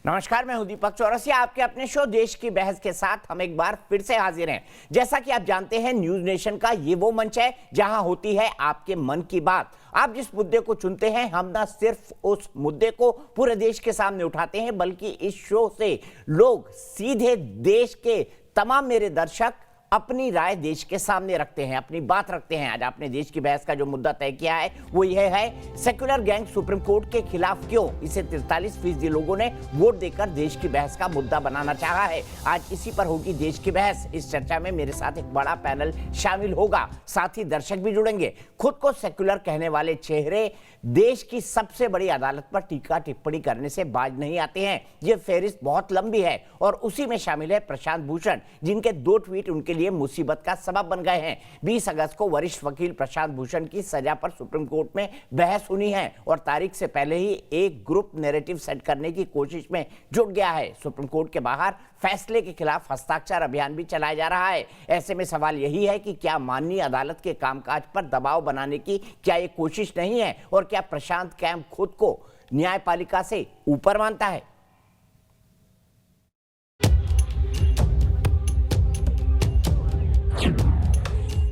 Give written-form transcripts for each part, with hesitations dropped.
नमस्कार, मैं हूं दीपक चौरसिया। आपके अपने शो देश की बहस के साथ हम एक बार फिर से हाजिर हैं। जैसा कि आप जानते हैं, न्यूज नेशन का ये वो मंच है जहां होती है आपके मन की बात। आप जिस मुद्दे को चुनते हैं, हम ना सिर्फ उस मुद्दे को पूरे देश के सामने उठाते हैं, बल्कि इस शो से लोग सीधे देश के तमाम मेरे दर्शक अपनी राय देश के सामने रखते हैं, अपनी बात रखते हैं। आज आपने देश की बहस का जो मुद्दा तय किया है वो यह है, सेक्युलर गैंग सुप्रीम कोर्ट के खिलाफ क्यों। इसे 43% लोगों ने वोट देकर देश की बहस का मुद्दा बनाना चाहा है। आज इसी पर होगी देश की बहस। इस चर्चा में मेरे साथ एक बड़ा पैनल शामिल होगा, साथ ही दर्शक भी जुड़ेंगे। खुद को सेक्युलर कहने वाले चेहरे देश की सबसे बड़ी अदालत पर टीका टिप्पणी करने से बाज नहीं आते हैं। ये फहरिस्त बहुत लंबी है और उसी में शामिल है प्रशांत भूषण, जिनके 2 ट्वीट उनके लिए मुसीबत का सबब बन गए हैं। 20 अगस्त को वरिष्ठ वकील प्रशांत भूषण की सजा पर सुप्रीम कोर्ट में बहस हुई है और तारीख से पहले ही एक ग्रुप नैरेटिव सेट करने की कोशिश में जुट गया है। सुप्रीम कोर्ट के बाहर फैसले के खिलाफ हस्ताक्षर अभियान भी चलाया जा रहा है। ऐसे में सवाल यही है कि क्या माननीय अदालत के कामकाज पर दबाव बनाने की क्या ये कोशिश नहीं है, और क्या प्रशांत कैंप खुद को न्यायपालिका से ऊपर मानता है?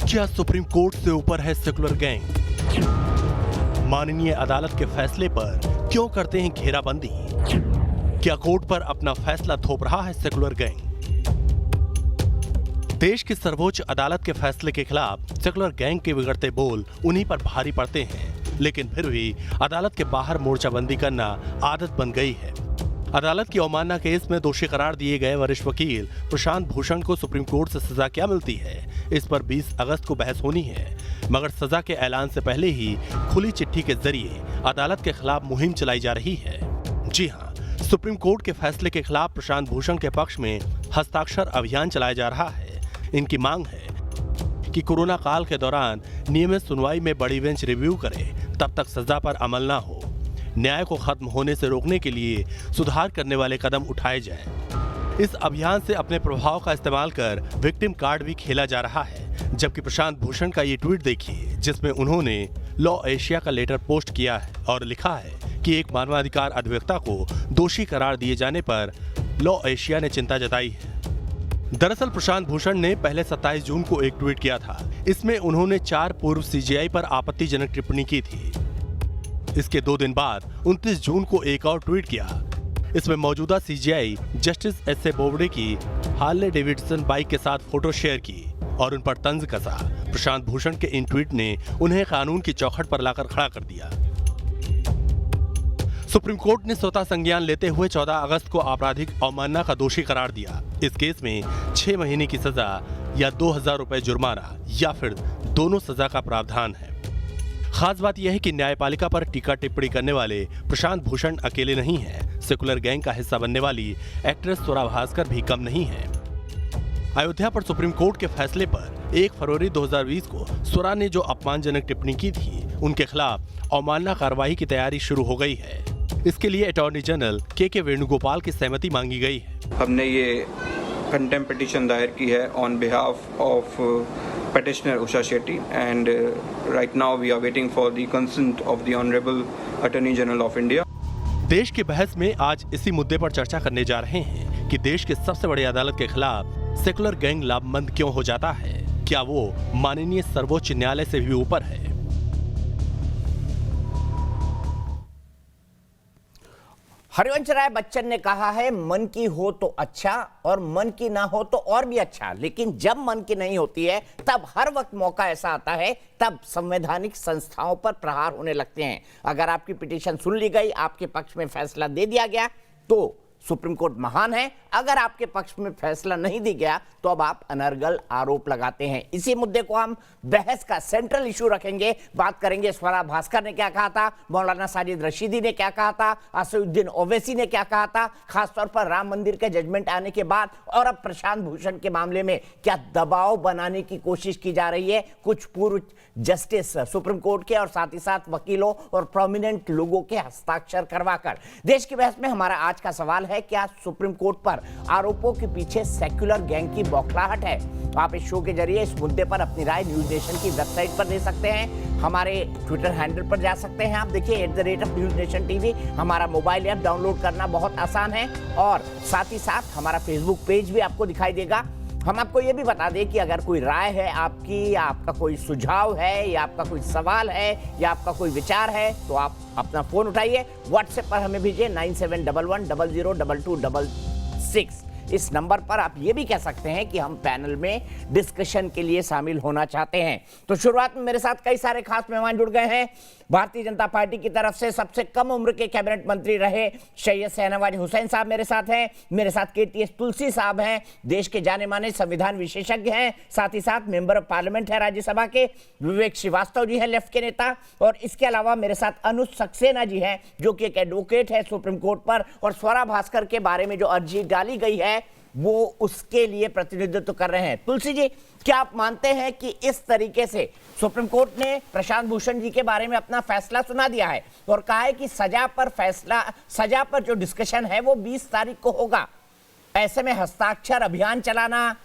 क्या सुप्रीम कोर्ट से ऊपर है सेक्युलर गैंग? माननीय अदालत के फैसले पर क्यों करते हैं घेराबंदी? क्या कोर्ट पर अपना फैसला थोप रहा है सेक्युलर गैंग? देश की सर्वोच्च अदालत के फैसले के खिलाफ सेक्युलर गैंग के बिगड़ते बोल उन्हीं पर भारी पड़ते हैं, लेकिन फिर भी अदालत के बाहर मोर्चाबंदी करना आदत बन गई है। अदालत की अवमानना केस में दोषी करार दिए गए वरिष्ठ वकील प्रशांत भूषण को सुप्रीम कोर्ट से सजा क्या मिलती है, इस पर 20 अगस्त को बहस होनी है। मगर सजा के ऐलान से पहले ही खुली चिट्ठी के जरिए अदालत के खिलाफ मुहिम चलाई जा रही है। जी हां, सुप्रीम कोर्ट के फैसले के खिलाफ प्रशांत भूषण के पक्ष में हस्ताक्षर अभियान चलाया जा रहा है। इनकी मांग है कि कोरोना काल के दौरान नियमित सुनवाई में बड़ी बेंच रिव्यू करे, तब तक सजा पर अमल न हो। न्याय को खत्म होने से रोकने के लिए सुधार करने वाले कदम उठाए जाएं। इस अभियान से अपने प्रभाव का इस्तेमाल कर विक्टिम कार्ड भी खेला जा रहा है। जबकि प्रशांत भूषण का ये ट्वीट देखिए, जिसमें उन्होंने लॉ एशिया का लेटर पोस्ट किया है और लिखा है कि एक मानवाधिकार अधिवक्ता को दोषी करार दिए जाने पर लॉ एशिया ने चिंता जताई है। दरअसल प्रशांत भूषण ने पहले 27 जून को एक ट्वीट किया था। इसमें उन्होंने 4 पूर्व सीजेआई पर आपत्तिजनक टिप्पणी की थी। इसके 2 दिन बाद 29 जून को एक और ट्वीट किया। इसमें मौजूदा सीजेआई जस्टिस एस.ए. बोबडे की हार्ले डेविडसन बाइक के साथ फोटो शेयर की और उन पर तंज कसा। प्रशांत भूषण के इन ट्वीट ने उन्हें कानून की चौखट पर लाकर खड़ा कर दिया। सुप्रीम कोर्ट ने स्वतः संज्ञान लेते हुए 14 अगस्त को आपराधिक अवमानना का दोषी करार दिया। इस केस में 6 महीने की सजा या 2000 रुपए जुर्माना या फिर दोनों सजा का प्रावधान है। खास बात यह है कि न्यायपालिका पर टीका टिप्पणी करने वाले प्रशांत भूषण अकेले नहीं हैं। सेक्युलर गैंग का हिस्सा बनने वाली एक्ट्रेस स्वरा भास्कर भी कम नहीं है। अयोध्या पर सुप्रीम कोर्ट के फैसले पर 1 फरवरी 2020 को स्वरा ने जो अपमानजनक टिप्पणी की थी, उनके खिलाफ अवमानना कार्रवाई की तैयारी शुरू हो गई है। इसके लिए अटॉर्नी जनरल के वेणुगोपाल की सहमति मांगी गई है। हमने ये कंटेम्प्ट पिटीशन दायर की है on behalf of petitioner Usha Shetty, and right now we are waiting for the consent of the Honorable Attorney General of India. देश की बहस में आज इसी मुद्दे पर चर्चा करने जा रहे हैं कि देश के सबसे बड़ी अदालत के खिलाफ सेक्युलर गैंग लामबंद क्यों हो जाता है। क्या वो माननीय सर्वोच्च न्यायालय से भी ऊपर है? हरिवंश राय बच्चन ने कहा है, मन की हो तो अच्छा और मन की ना हो तो और भी अच्छा, लेकिन जब मन की नहीं होती है तब हर वक्त मौका ऐसा आता है, तब संवैधानिक संस्थाओं पर प्रहार होने लगते हैं। अगर आपकी पिटीशन सुन ली गई, आपके पक्ष में फैसला दे दिया गया तो सुप्रीम कोर्ट महान है। अगर आपके पक्ष में फैसला नहीं दिया गया तो अब आप अनर्गल आरोप लगाते हैं। इसी मुद्दे को हम बहस का सेंट्रल इशू रखेंगे। बात करेंगे स्वरा भास्कर ने क्या कहा था, मौलाना साजिद रशीदी ने क्या कहा था, असदुद्दीन ओवैसी ने क्या कहा था, खासतौर पर राम मंदिर के जजमेंट आने के बाद, और अब प्रशांत भूषण के मामले में क्या दबाव बनाने की कोशिश की जा रही है कुछ पूर्व जस्टिस सुप्रीम कोर्ट के और साथ ही साथ वकीलों और प्रोमिनेंट लोगों के हस्ताक्षर करवाकर। देश की बहस में हमारा आज का सवाल है, क्या सुप्रीम कोर्ट पर आरोपों के पीछे सेक्युलर गैंग की बौखलाहट है? आप इस शो के जरिए इस मुद्दे पर अपनी राय न्यूज नेशन की वेबसाइट पर दे सकते हैं। हमारे ट्विटर हैंडल पर जा सकते हैं। आप देखिए @NewsNationTV। हमारा मोबाइल ऐप डाउनलोड करना बहुत आसान है और साथ ही साथ हमारा फेसबुक पेज भी आपको दिखाई देगा। हम आपको ये भी बता दें कि अगर कोई राय है आपकी, या आपका कोई सुझाव है, या आपका कोई सवाल है, या आपका कोई विचार है, तो आप अपना फोन उठाइए, व्हाट्सएप पर हमें भेजिए 9711002266। इस नंबर पर आप ये भी कह सकते हैं कि हम पैनल में डिस्कशन के लिए शामिल होना चाहते हैं। तो शुरुआत में मेरे साथ कई सारे खास मेहमान जुड़ गए हैं। भारतीय जनता पार्टी की तरफ से सबसे कम उम्र के कैबिनेट मंत्री रहे सैयद शाहनवाज हुसैन साहब मेरे साथ हैं। मेरे साथ KTS तुलसी साहब हैं, देश के जाने माने संविधान विशेषज्ञ हैं। साथ ही साथ मेंबर ऑफ पार्लियामेंट है राज्यसभा के विवेक श्रीवास्तव जी हैं, लेफ्ट के नेता। और इसके अलावा मेरे साथ अनुज सक्सेना जी हैं, जो कि एक एडवोकेट है सुप्रीम कोर्ट पर, और स्वरा भास्कर के बारे में जो अर्जी डाली गई है वो उसके लिए प्रतिनिधित्व कर रहे हैं। तुलसी जी, क्या आप मानते हैं कि इस तरीके से सुप्रीम कोर्ट ने प्रशांत भूषण जी के बारे में अपना फैसला सुना दिया है और कहा है कि सजा पर जो डिस्कशन है वो 20 तारीख को होगा, ऐसे में हस्ताक्षर अभियान चलाना,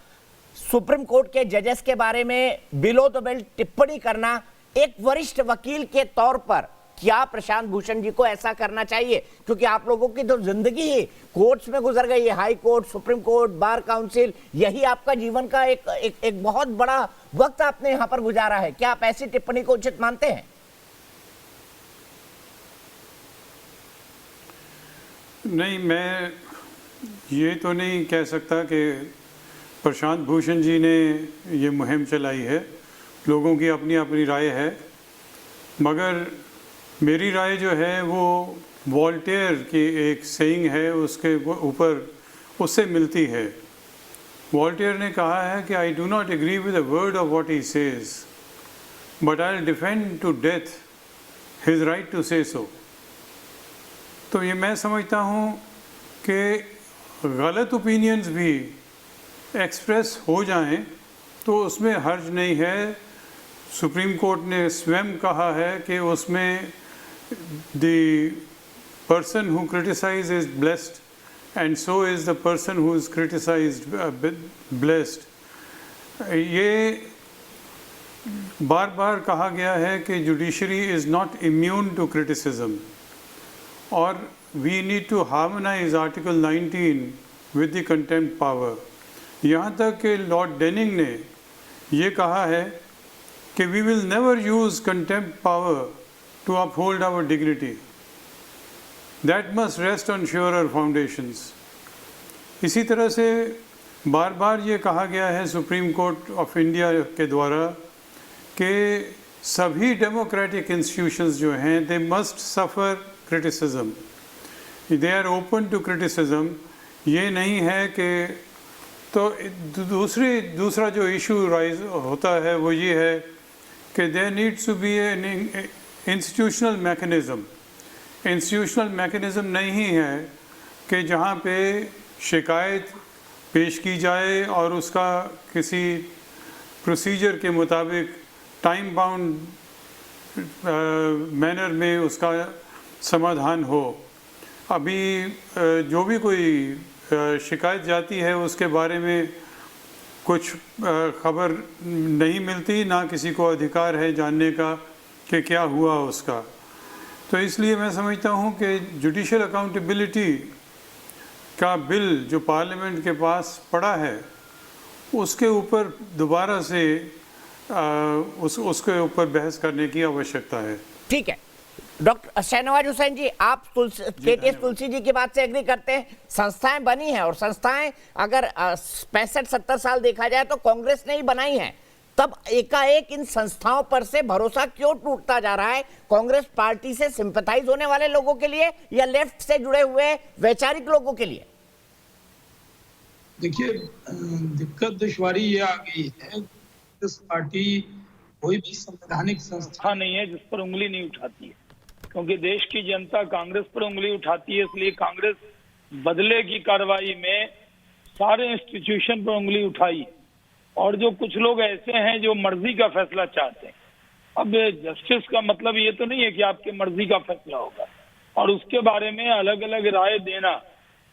सुप्रीम कोर्ट के जजेस के बारे में बिलो द बेल्ट टिप्पणी करना, एक वरिष्ठ वकील के तौर पर क्या प्रशांत भूषण जी को ऐसा करना चाहिए? क्योंकि आप लोगों की तो जिंदगी ही कोर्ट्स में गुजर गई है, high court, supreme court, bar council, यही आपका जीवन का एक बहुत बड़ा वक्त आपने यहां पर गुजारा है। क्या आप ऐसी टिप्पणी को उचित मानते हैं? नहीं, मैं ये तो नहीं कह सकता कि प्रशांत भूषण जी ने ये मुहिम चलाई है। लोगों की अपनी अपनी राय है, मगर मेरी राय जो है वो वॉल्टेयर की एक सेइंग है, उसके ऊपर उससे मिलती है। वॉल्टेयर ने कहा है कि I do not agree with a word of what he says, but I will defend to death his right to say so. तो ये मैं समझता हूँ कि गलत ओपिनियंस भी एक्सप्रेस हो जाएं तो उसमें हर्ज नहीं है। सुप्रीम कोर्ट ने स्वयं कहा है कि उसमें the person who criticizes is blessed and so is the person who is criticized blessed। ये बार बार कहा गया है कि judiciary is not immune to criticism और we need to harmonize Article 19 with the contempt power। यहाँ तक कि लॉर्ड डेनिंग ने ये कहा है कि we will never use contempt power to uphold our dignity, that must rest on surer foundations। इसी तरह से बार बार ये कहा गया है सुप्रीम कोर्ट ऑफ इंडिया के द्वारा कि सभी डेमोक्रेटिक इंस्टीट्यूशंस जो हैं they must suffer criticism, they are open to criticism. ये नहीं है कि तो दूसरा जो इशू राइज होता है वो ये है कि there needs to be an institutional mechanism नहीं है कि जहाँ पे शिकायत पेश की जाए और उसका किसी प्रोसीजर के मुताबिक टाइम बाउंड मैनर में उसका समाधान हो। अभी जो भी कोई शिकायत जाती है उसके बारे में कुछ खबर नहीं मिलती, ना किसी को अधिकार है जानने का कि क्या हुआ उसका। तो इसलिए मैं समझता हूँ कि जुडिशल अकाउंटेबिलिटी का बिल जो पार्लियामेंट के पास पड़ा है उसके ऊपर दोबारा से उसके ऊपर बहस करने की आवश्यकता है। ठीक है डॉक्टर शाहनवाज हुसैन जी, आप KTS तुलसी जी की बात से एग्री करते हैं? संस्थाएं बनी हैं और संस्थाएं अगर 65-70 साल देखा जाए तो कांग्रेस ने ही बनाई हैं, तब एकाएक इन संस्थाओं पर से भरोसा क्यों टूटता जा रहा है? कांग्रेस पार्टी से सिंपैथाइज होने वाले लोगों के लिए या लेफ्ट से जुड़े हुए वैचारिक लोगों के लिए? देखिए, दिक्कत दुश्वारी ये आ गई है, कांग्रेस पार्टी कोई भी संवैधानिक संस्था नहीं है जिस पर उंगली नहीं उठाती है, क्योंकि देश की जनता कांग्रेस पर उंगली उठाती है। इसलिए कांग्रेस बदले की कार्रवाई में सारे इंस्टीट्यूशन पर उंगली उठाई और जो कुछ लोग ऐसे हैं जो मर्जी का फैसला चाहते हैं। अब जस्टिस का मतलब ये तो नहीं है कि आपके मर्जी का फैसला होगा और उसके बारे में अलग अलग राय देना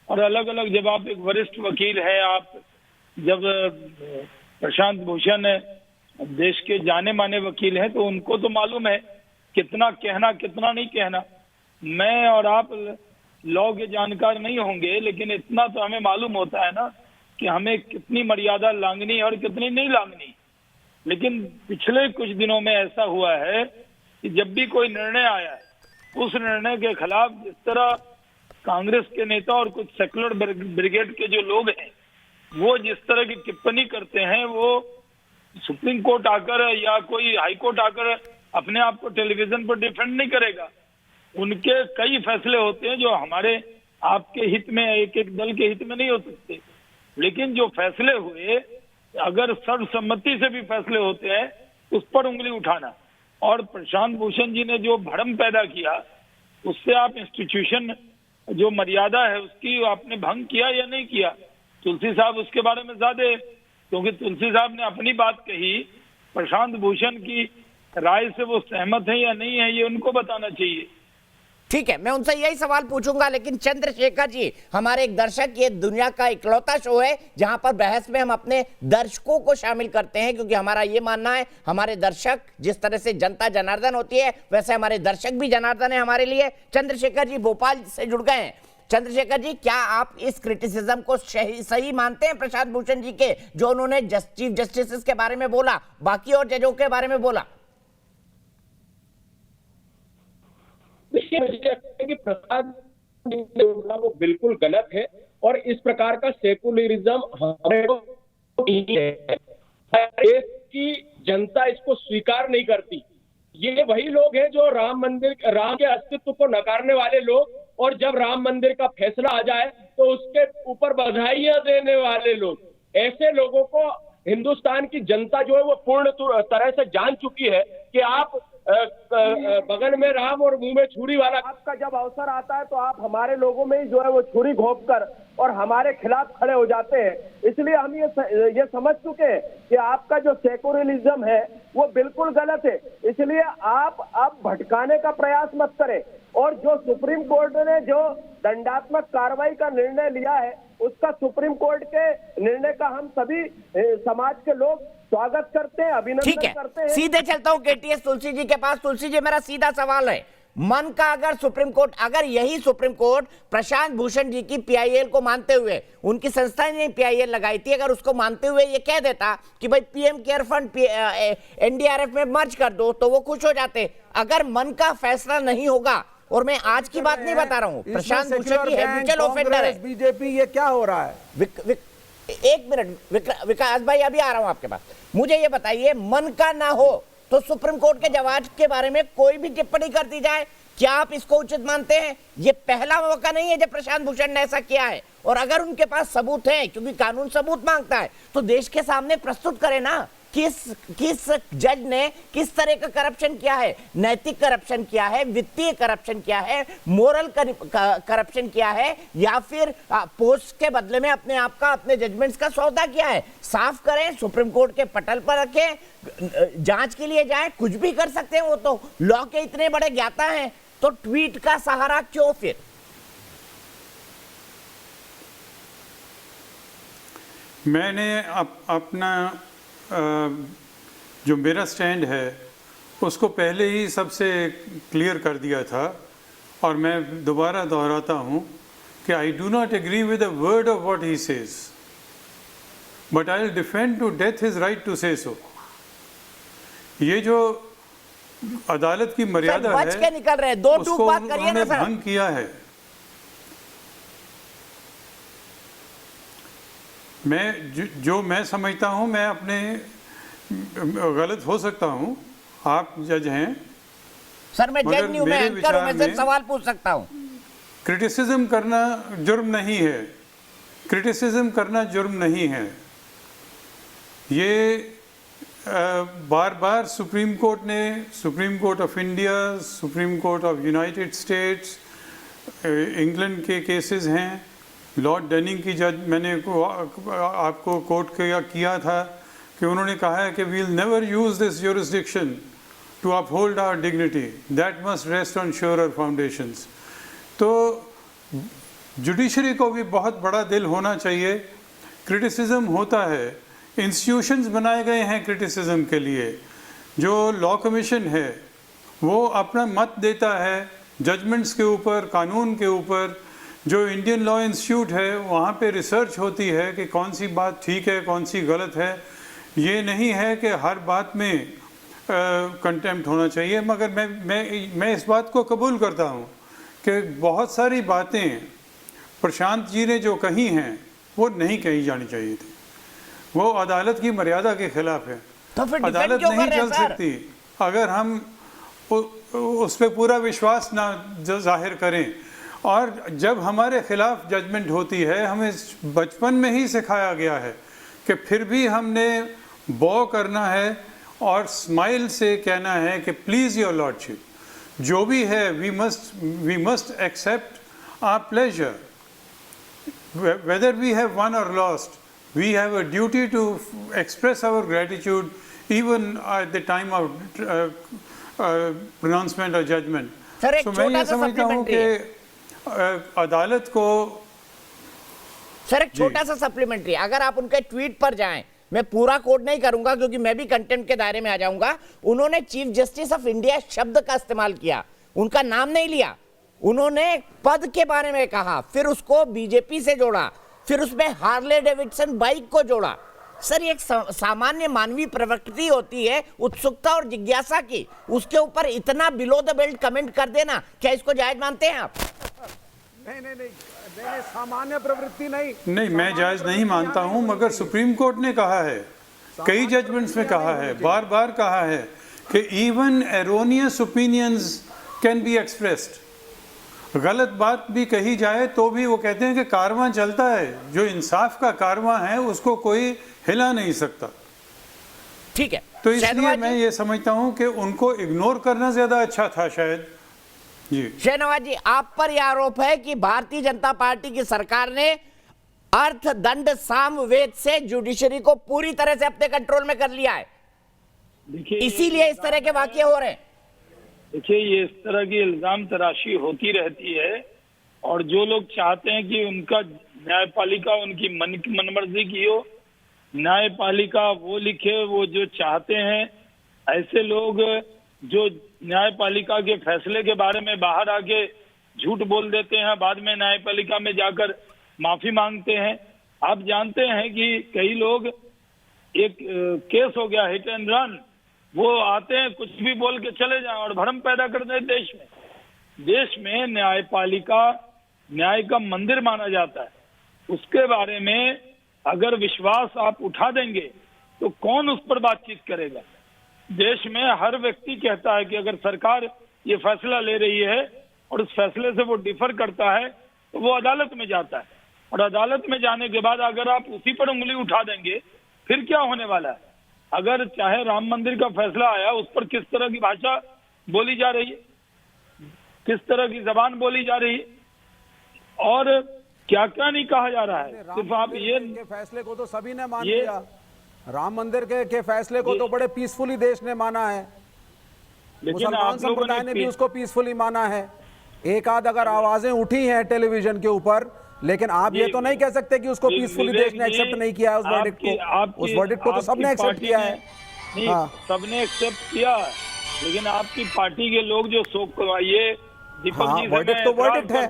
और अलग अलग, जब आप एक वरिष्ठ वकील हैं, आप जब प्रशांत भूषण देश के जाने माने वकील हैं, तो उनको तो मालूम है कितना कहना कितना नहीं कहना। मैं और आप लॉ के जानकार नहीं होंगे, लेकिन इतना तो हमें मालूम होता है ना कि हमें कितनी मर्यादा लांघनी और कितनी नहीं लांघनी। लेकिन पिछले कुछ दिनों में ऐसा हुआ है कि जब भी कोई निर्णय आया है, उस निर्णय के खिलाफ जिस तरह कांग्रेस के नेता और कुछ सेकुलर ब्रिगेड के जो लोग हैं, वो जिस तरह की टिप्पणी करते हैं, वो सुप्रीम कोर्ट आकर या कोई हाई कोर्ट आकर अपने आप को टेलीविजन पर डिफेंड नहीं करेगा। उनके कई फैसले होते हैं जो हमारे आपके हित में, एक एक दल के हित में नहीं हो सकते, लेकिन जो फैसले हुए, अगर सर्वसम्मति से भी फैसले होते हैं, उस पर उंगली उठाना। और प्रशांत भूषण जी ने जो भ्रम पैदा किया, उससे आप इंस्टीट्यूशन जो मर्यादा है उसकी आपने भंग किया या नहीं किया। तुलसी साहब उसके बारे में ज्यादा, क्योंकि तुलसी साहब ने अपनी बात कही, प्रशांत भूषण की राय से वो सहमत है या नहीं है, ये उनको बताना चाहिए। ठीक है, मैं उनसे यही सवाल पूछूंगा, लेकिन चंद्रशेखर जी, हमारे एक दर्शक, ये दुनिया का इकलौता शो है जहां पर बहस में हम अपने दर्शकों को शामिल करते हैं, क्योंकि हमारा ये मानना है हमारे दर्शक, जिस तरह से जनता जनार्दन होती है वैसे हमारे दर्शक भी जनार्दन है हमारे लिए। चंद्रशेखर जी भोपाल से जुड़ गए हैं। चंद्रशेखर जी, क्या आप इस क्रिटिसिज्म को सही मानते हैं प्रशांत भूषण जी के, जो उन्होंने चीफ जस्टिस के बारे में बोला, बाकी और जजों के बारे में बोला? देखिए, मुझे लगता है कि प्रसाद वो बिल्कुल गलत है और इस प्रकार का सेकुलरिज्म हमारे देश की जनता इसको स्वीकार नहीं करती। ये वही लोग हैं जो राम के अस्तित्व को नकारने वाले लोग, और जब राम मंदिर का फैसला आ जाए तो उसके ऊपर बधाइयां देने वाले लोग, ऐसे लोगों को हिंदुस्तान की जनता जो है वो पूर्ण तरह से जान चुकी है कि आप बगल में राम और मुंह में छुरी वाला, आपका जब अवसर आता है तो आप हमारे लोगों में ही जो है वो छुरी घोंपकर और हमारे खिलाफ खड़े हो जाते हैं। इसलिए हम ये समझ चुके हैं कि आपका जो सेकुलरिज्म है वो बिल्कुल गलत है। इसलिए आप अब भटकाने का प्रयास मत करें, और जो सुप्रीम कोर्ट ने जो दंडात्मक कार्रवाई का निर्णय लिया है, उसका सुप्रीम कोर्ट के निर्णय का हम सभी समाज के लोग स्वागत करते हैं, अभिनंदन करते हैं। सीधे चलता हूं केटीएस तुलसी जी के पास। तुलसी जी, मेरा सीधा सवाल है, मन का अगर सुप्रीम कोर्ट, अगर यही सुप्रीम कोर्ट प्रशांत भूषण जी की पीआईएल को मानते हुए, उनकी संस्था ने पीआईएल लगाई थी, अगर उसको मानते हुए ये कह देता कि भाई पीएम केयर फंड एनडीआरएफ में मर्ज कर दो, तो वो खुश हो जाते। अगर मन का फैसला नहीं होगा, और मैं आज की बात नहीं बता रहा हूं, प्रशांत भूषण जी हैबिचुअल ऑफेंडर है, बीजेपी, ये क्या हो रहा है? एक मिनट विकास भाई, अभी आ रहा हूं आपके पास। मुझे ये बताइए, मन का ना हो तो सुप्रीम कोर्ट के जवाब के बारे में कोई भी टिप्पणी कर दी जाए, क्या आप इसको उचित मानते हैं? ये पहला मौका नहीं है जब प्रशांत भूषण ने ऐसा किया है, और अगर उनके पास सबूत है, क्योंकि कानून सबूत मांगता है, तो देश के सामने प्रस्तुत करें ना, किस जज ने किस तरह का करप्शन किया है, नैतिक करप्शन किया है, वित्तीय करप्शन किया है, मोरल करप्शन किया है, या फिर पोस्ट के बदले में अपने आप का, अपने जजमेंट्स का सौदा किया है। साफ करें, सुप्रीम कोर्ट के पटल पर रखें, जांच के लिए जाएं, कुछ भी कर सकते हैं वो तो, लॉ के इतने बड़े ज्ञाता हैं, तो ट्वीट का सहारा क्यों फिर? मैंने अपना जो मेरा स्टैंड है उसको पहले ही सबसे क्लियर कर दिया था, और मैं दोबारा दोहराता हूँ कि I do not agree with a word of what he says, but I will defend to death his right to say so. ये जो अदालत की मर्यादा है, बच के निकल रहे, दो टूक बात करिए ना सर, भंग किया है। मैं समझता हूं, मैं अपने गलत हो सकता हूं, आप जज हैं सर, मैं जज नहीं हूं, मैं एंकर हूं, मैं सिर्फ सवाल पूछ सकता हूं। क्रिटिसिज्म करना जुर्म नहीं है, क्रिटिसिज्म करना जुर्म नहीं है। ये बार बार सुप्रीम कोर्ट ने, supreme court of India, supreme court of United states, England के केसेस हैं, लॉर्ड डनिंग की जज मैंने आपको कोट किया था कि उन्होंने कहा है कि we will never use this jurisdiction to uphold our dignity, that must rest on surer foundations. तो जुडिशरी को भी बहुत बड़ा दिल होना चाहिए। क्रिटिसिज्म होता है इंस्टीट्यूशंस बनाए गए हैं क्रिटिसिज्म के लिए। जो लॉ कमीशन है वो अपना मत देता है जजमेंट्स के ऊपर, कानून के ऊपर। जो इंडियन लॉ इंस्टीट्यूट है वहाँ पे रिसर्च होती है कि कौन सी बात ठीक है, कौन सी गलत है। ये नहीं है कि हर बात में कंटेम्प्ट होना चाहिए। मगर मैं इस बात को कबूल करता हूँ कि बहुत सारी बातें प्रशांत जी ने जो कही हैं वो नहीं कही जानी चाहिए थी। वो अदालत की मर्यादा के खिलाफ है। तो फिर अदालत क्यों नहीं कर रहे हैं चल सर? सकती अगर हम उस पर पूरा विश्वास ना जाहिर करें। और जब हमारे खिलाफ जजमेंट होती है, हमें बचपन में ही सिखाया गया है कि फिर भी हमने बॉ करना है और स्माइल से कहना है कि प्लीज़ योर लॉर्डशिप, जो भी है we must accept our pleasure whether we have won और lost. We have a duty to express our gratitude even at the time of pronouncement or judgment. Sir, एक So मैं छोटा ये सा समझता हूँ supplementary कि अदालत को सर एक छोटा सा सप्लीमेंट्री, अगर आप उनके ट्वीट पर जाएं, मैं पूरा कोट नहीं करूंगा क्योंकि मैं भी कंटेंट के दायरे में आ जाऊंगा। उन्होंने चीफ जस्टिस ऑफ इंडिया शब्द का इस्तेमाल किया, उनका नाम नहीं लिया। उन्होंने पद के बारे में कहा, फिर उसको बीजेपी से जोड़ा, फिर उसमें हार्ले डेविडसन बाइक को जोड़ा। सर ये एक सामान्य मानवीय प्रवृत्ति होती है, उत्सुकता और जिज्ञासा की, उसके ऊपर इतना बिलो द बेल्ट कमेंट कर देना, क्या इसको जायज मानते हैं आप? नहीं, सामान्य प्रवृत्ति नहीं, मैं जायज नहीं मानता हूँ। मगर सुप्रीम कोर्ट ने कहा है, कई जजमेंट्स में कहा है, बार बार कहा है कि even erroneous opinions can be expressed. गलत बात भी कही जाए तो भी वो कहते हैं कि कारवां चलता है, जो इंसाफ का कारवां है उसको कोई हिला नहीं सकता। ठीक है, तो इसलिए मैं ये समझता हूं कि उनको इग्नोर करना ज्यादा अच्छा था शायद। जी शहनवाज जी, आप पर यह आरोप है कि भारतीय जनता पार्टी की सरकार ने अर्थ दंड सामवेद से जुडिशरी को पूरी तरह से अपने कंट्रोल में कर लिया है, इसीलिए इस तरह के वाकये हो रहे हैं। देखिए, ये इस तरह की इल्जाम तराशी होती रहती है और जो लोग चाहते हैं कि उनका न्यायपालिका उनकी मनमर्जी की हो, न्यायपालिका वो लिखे वो जो चाहते हैं, ऐसे लोग जो न्यायपालिका के फैसले के बारे में बाहर आके झूठ बोल देते हैं, बाद में न्यायपालिका में जाकर माफी मांगते हैं। आप जानते हैं कि कई लोग, एक केस हो गया हिट एंड रन, वो आते हैं कुछ भी बोल के चले जाएं और भ्रम पैदा कर दें देश में। देश में न्यायपालिका न्याय का मंदिर माना जाता है, उसके बारे में अगर विश्वास आप उठा देंगे तो कौन उस पर बातचीत करेगा। देश में हर व्यक्ति कहता है कि अगर सरकार ये फैसला ले रही है और उस फैसले से वो डिफर करता है तो वो अदालत में जाता है, और अदालत में जाने के बाद अगर आप उसी पर उंगली उठा देंगे फिर क्या होने वाला है। अगर चाहे राम मंदिर का फैसला आया, उस पर किस तरह की भाषा बोली जा रही है, किस तरह की जबान बोली जा रही है और क्या क्या नहीं कहा जा रहा है। सिर्फ आप ये फैसले को तो सभी ने मान लिया, राम मंदिर के फैसले को तो बड़े पीसफुली देश ने माना है, मुसलमान संप्रदाय ने भी उसको पीसफुली माना है। एक आध अगर आवाजें उठी हैं टेलीविजन के ऊपर, लेकिन आप ये तो नहीं कह सकते कि उसको पीसफुली देश ने एक्सेप्ट नहीं किया है उस वर्डिक्ट को। उस वर्डिक्ट को तो सबने एक्सेप्ट किया है। नहीं, सबने एक्सेप्ट किया, लेकिन आपकी पार्टी के लोग जो ये दीपक जी, वर्डिक्ट तो वर्डिक्ट है।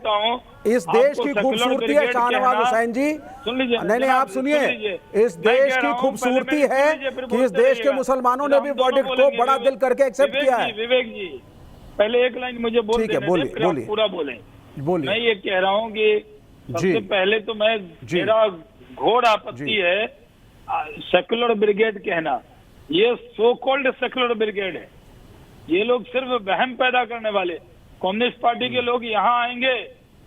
इस देश की खूबसूरती है शाहनवाज हुसैन जी, सुन लीजिए, नहीं आप सुनिए, इस देश की खूबसूरती है कि इस देश के मुसलमानों ने भी वर्डिक्ट को बड़ा दिल करके एक्सेप्ट किया है। विवेक जी, पहले एक लाइन मुझे बोल देने दें, पूरा बोलें। मैं ये कह रहा हूँ कि सबसे पहले तो मेरा घोर आपत्ति है सेक्युलर ब्रिगेड कहना। ये सो कॉल्ड सेक्युलर ब्रिगेड है, ये लोग सिर्फ वहम पैदा करने वाले। कम्युनिस्ट पार्टी के लोग यहाँ आएंगे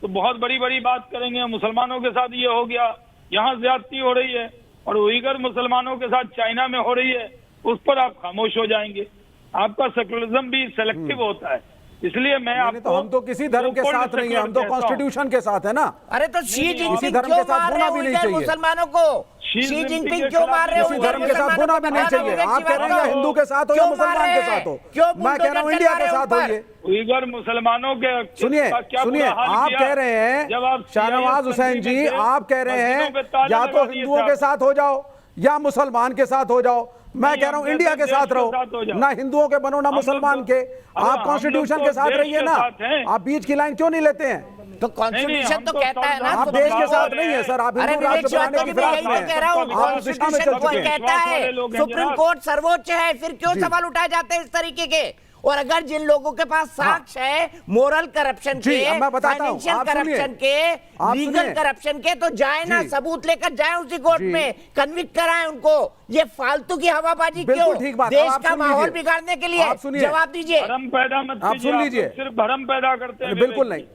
तो बहुत बड़ी बड़ी बात करेंगे, मुसलमानों के साथ ये हो गया, यहाँ ज्यादती हो रही है, और उइगर मुसलमानों के साथ चाइना में हो रही है, उस पर आप खामोश हो जाएंगे। आपका सेक्युलरिज्म भी सेलेक्टिव होता है, इसलिए मैं आपको, तो हम तो किसी धर्म के साथ नहीं है, हम तो कॉन्स्टिट्यूशन के साथ है ना। अरे तो शी जिनपिंग धर्म के साथ होना भी नहीं चाहिए मुसलमानों को, शी जिनपिंग क्यों मार रहे हो? किसी धर्म के साथ होना भी नहीं चाहिए। आप कह रहे हैं हिंदू के साथ हो या मुसलमान के साथ हो, मैं कह रहा हूँ इंडिया के साथ होइए। उइगर मुसलमानों के सुनिए आप कह रहे हैं शाहनवाज हुसैन जी, आप कह रहे हैं या तो हिंदुओं के साथ हो जाओ या मुसलमान के साथ हो जाओ। मैं कह रहा हूं इंडिया के साथ रहो, ना हिंदुओं के बनो ना मुसलमान के। आप कॉन्स्टिट्यूशन के साथ रहिए ना, आप बीच की लाइन क्यों नहीं लेते हैं? तो कॉन्स्टिट्यूशन तो कहता है ना, आप देश के साथ नहीं है सर, आप हिंदू राष्ट्र बनाने की फिराक में कह रहा हूँ, हैं। आप दिशा में चल चुके हैं। कहता है सुप्रीम कोर्ट सर्वोच्च है, फिर क्यों सवाल उठाए जाते हैं इस तरीके के? और अगर जिन लोगों के पास साक्ष्य है मोरल करप्शन के, फाइनेंशियल करप्शन के, लीगल करप्शन के, तो जाए ना, सबूत लेकर जाए उसी कोर्ट में, कन्विक्ट कराएं उनको। ये फालतू की हवाबाजी क्यों? देश का माहौल बिगाड़ने के लिए। जवाब दीजिए। भ्रम पैदा मत आप सुन लीजिए, सिर्फ भ्रम पैदा करते हैं। बिल्कुल नहीं।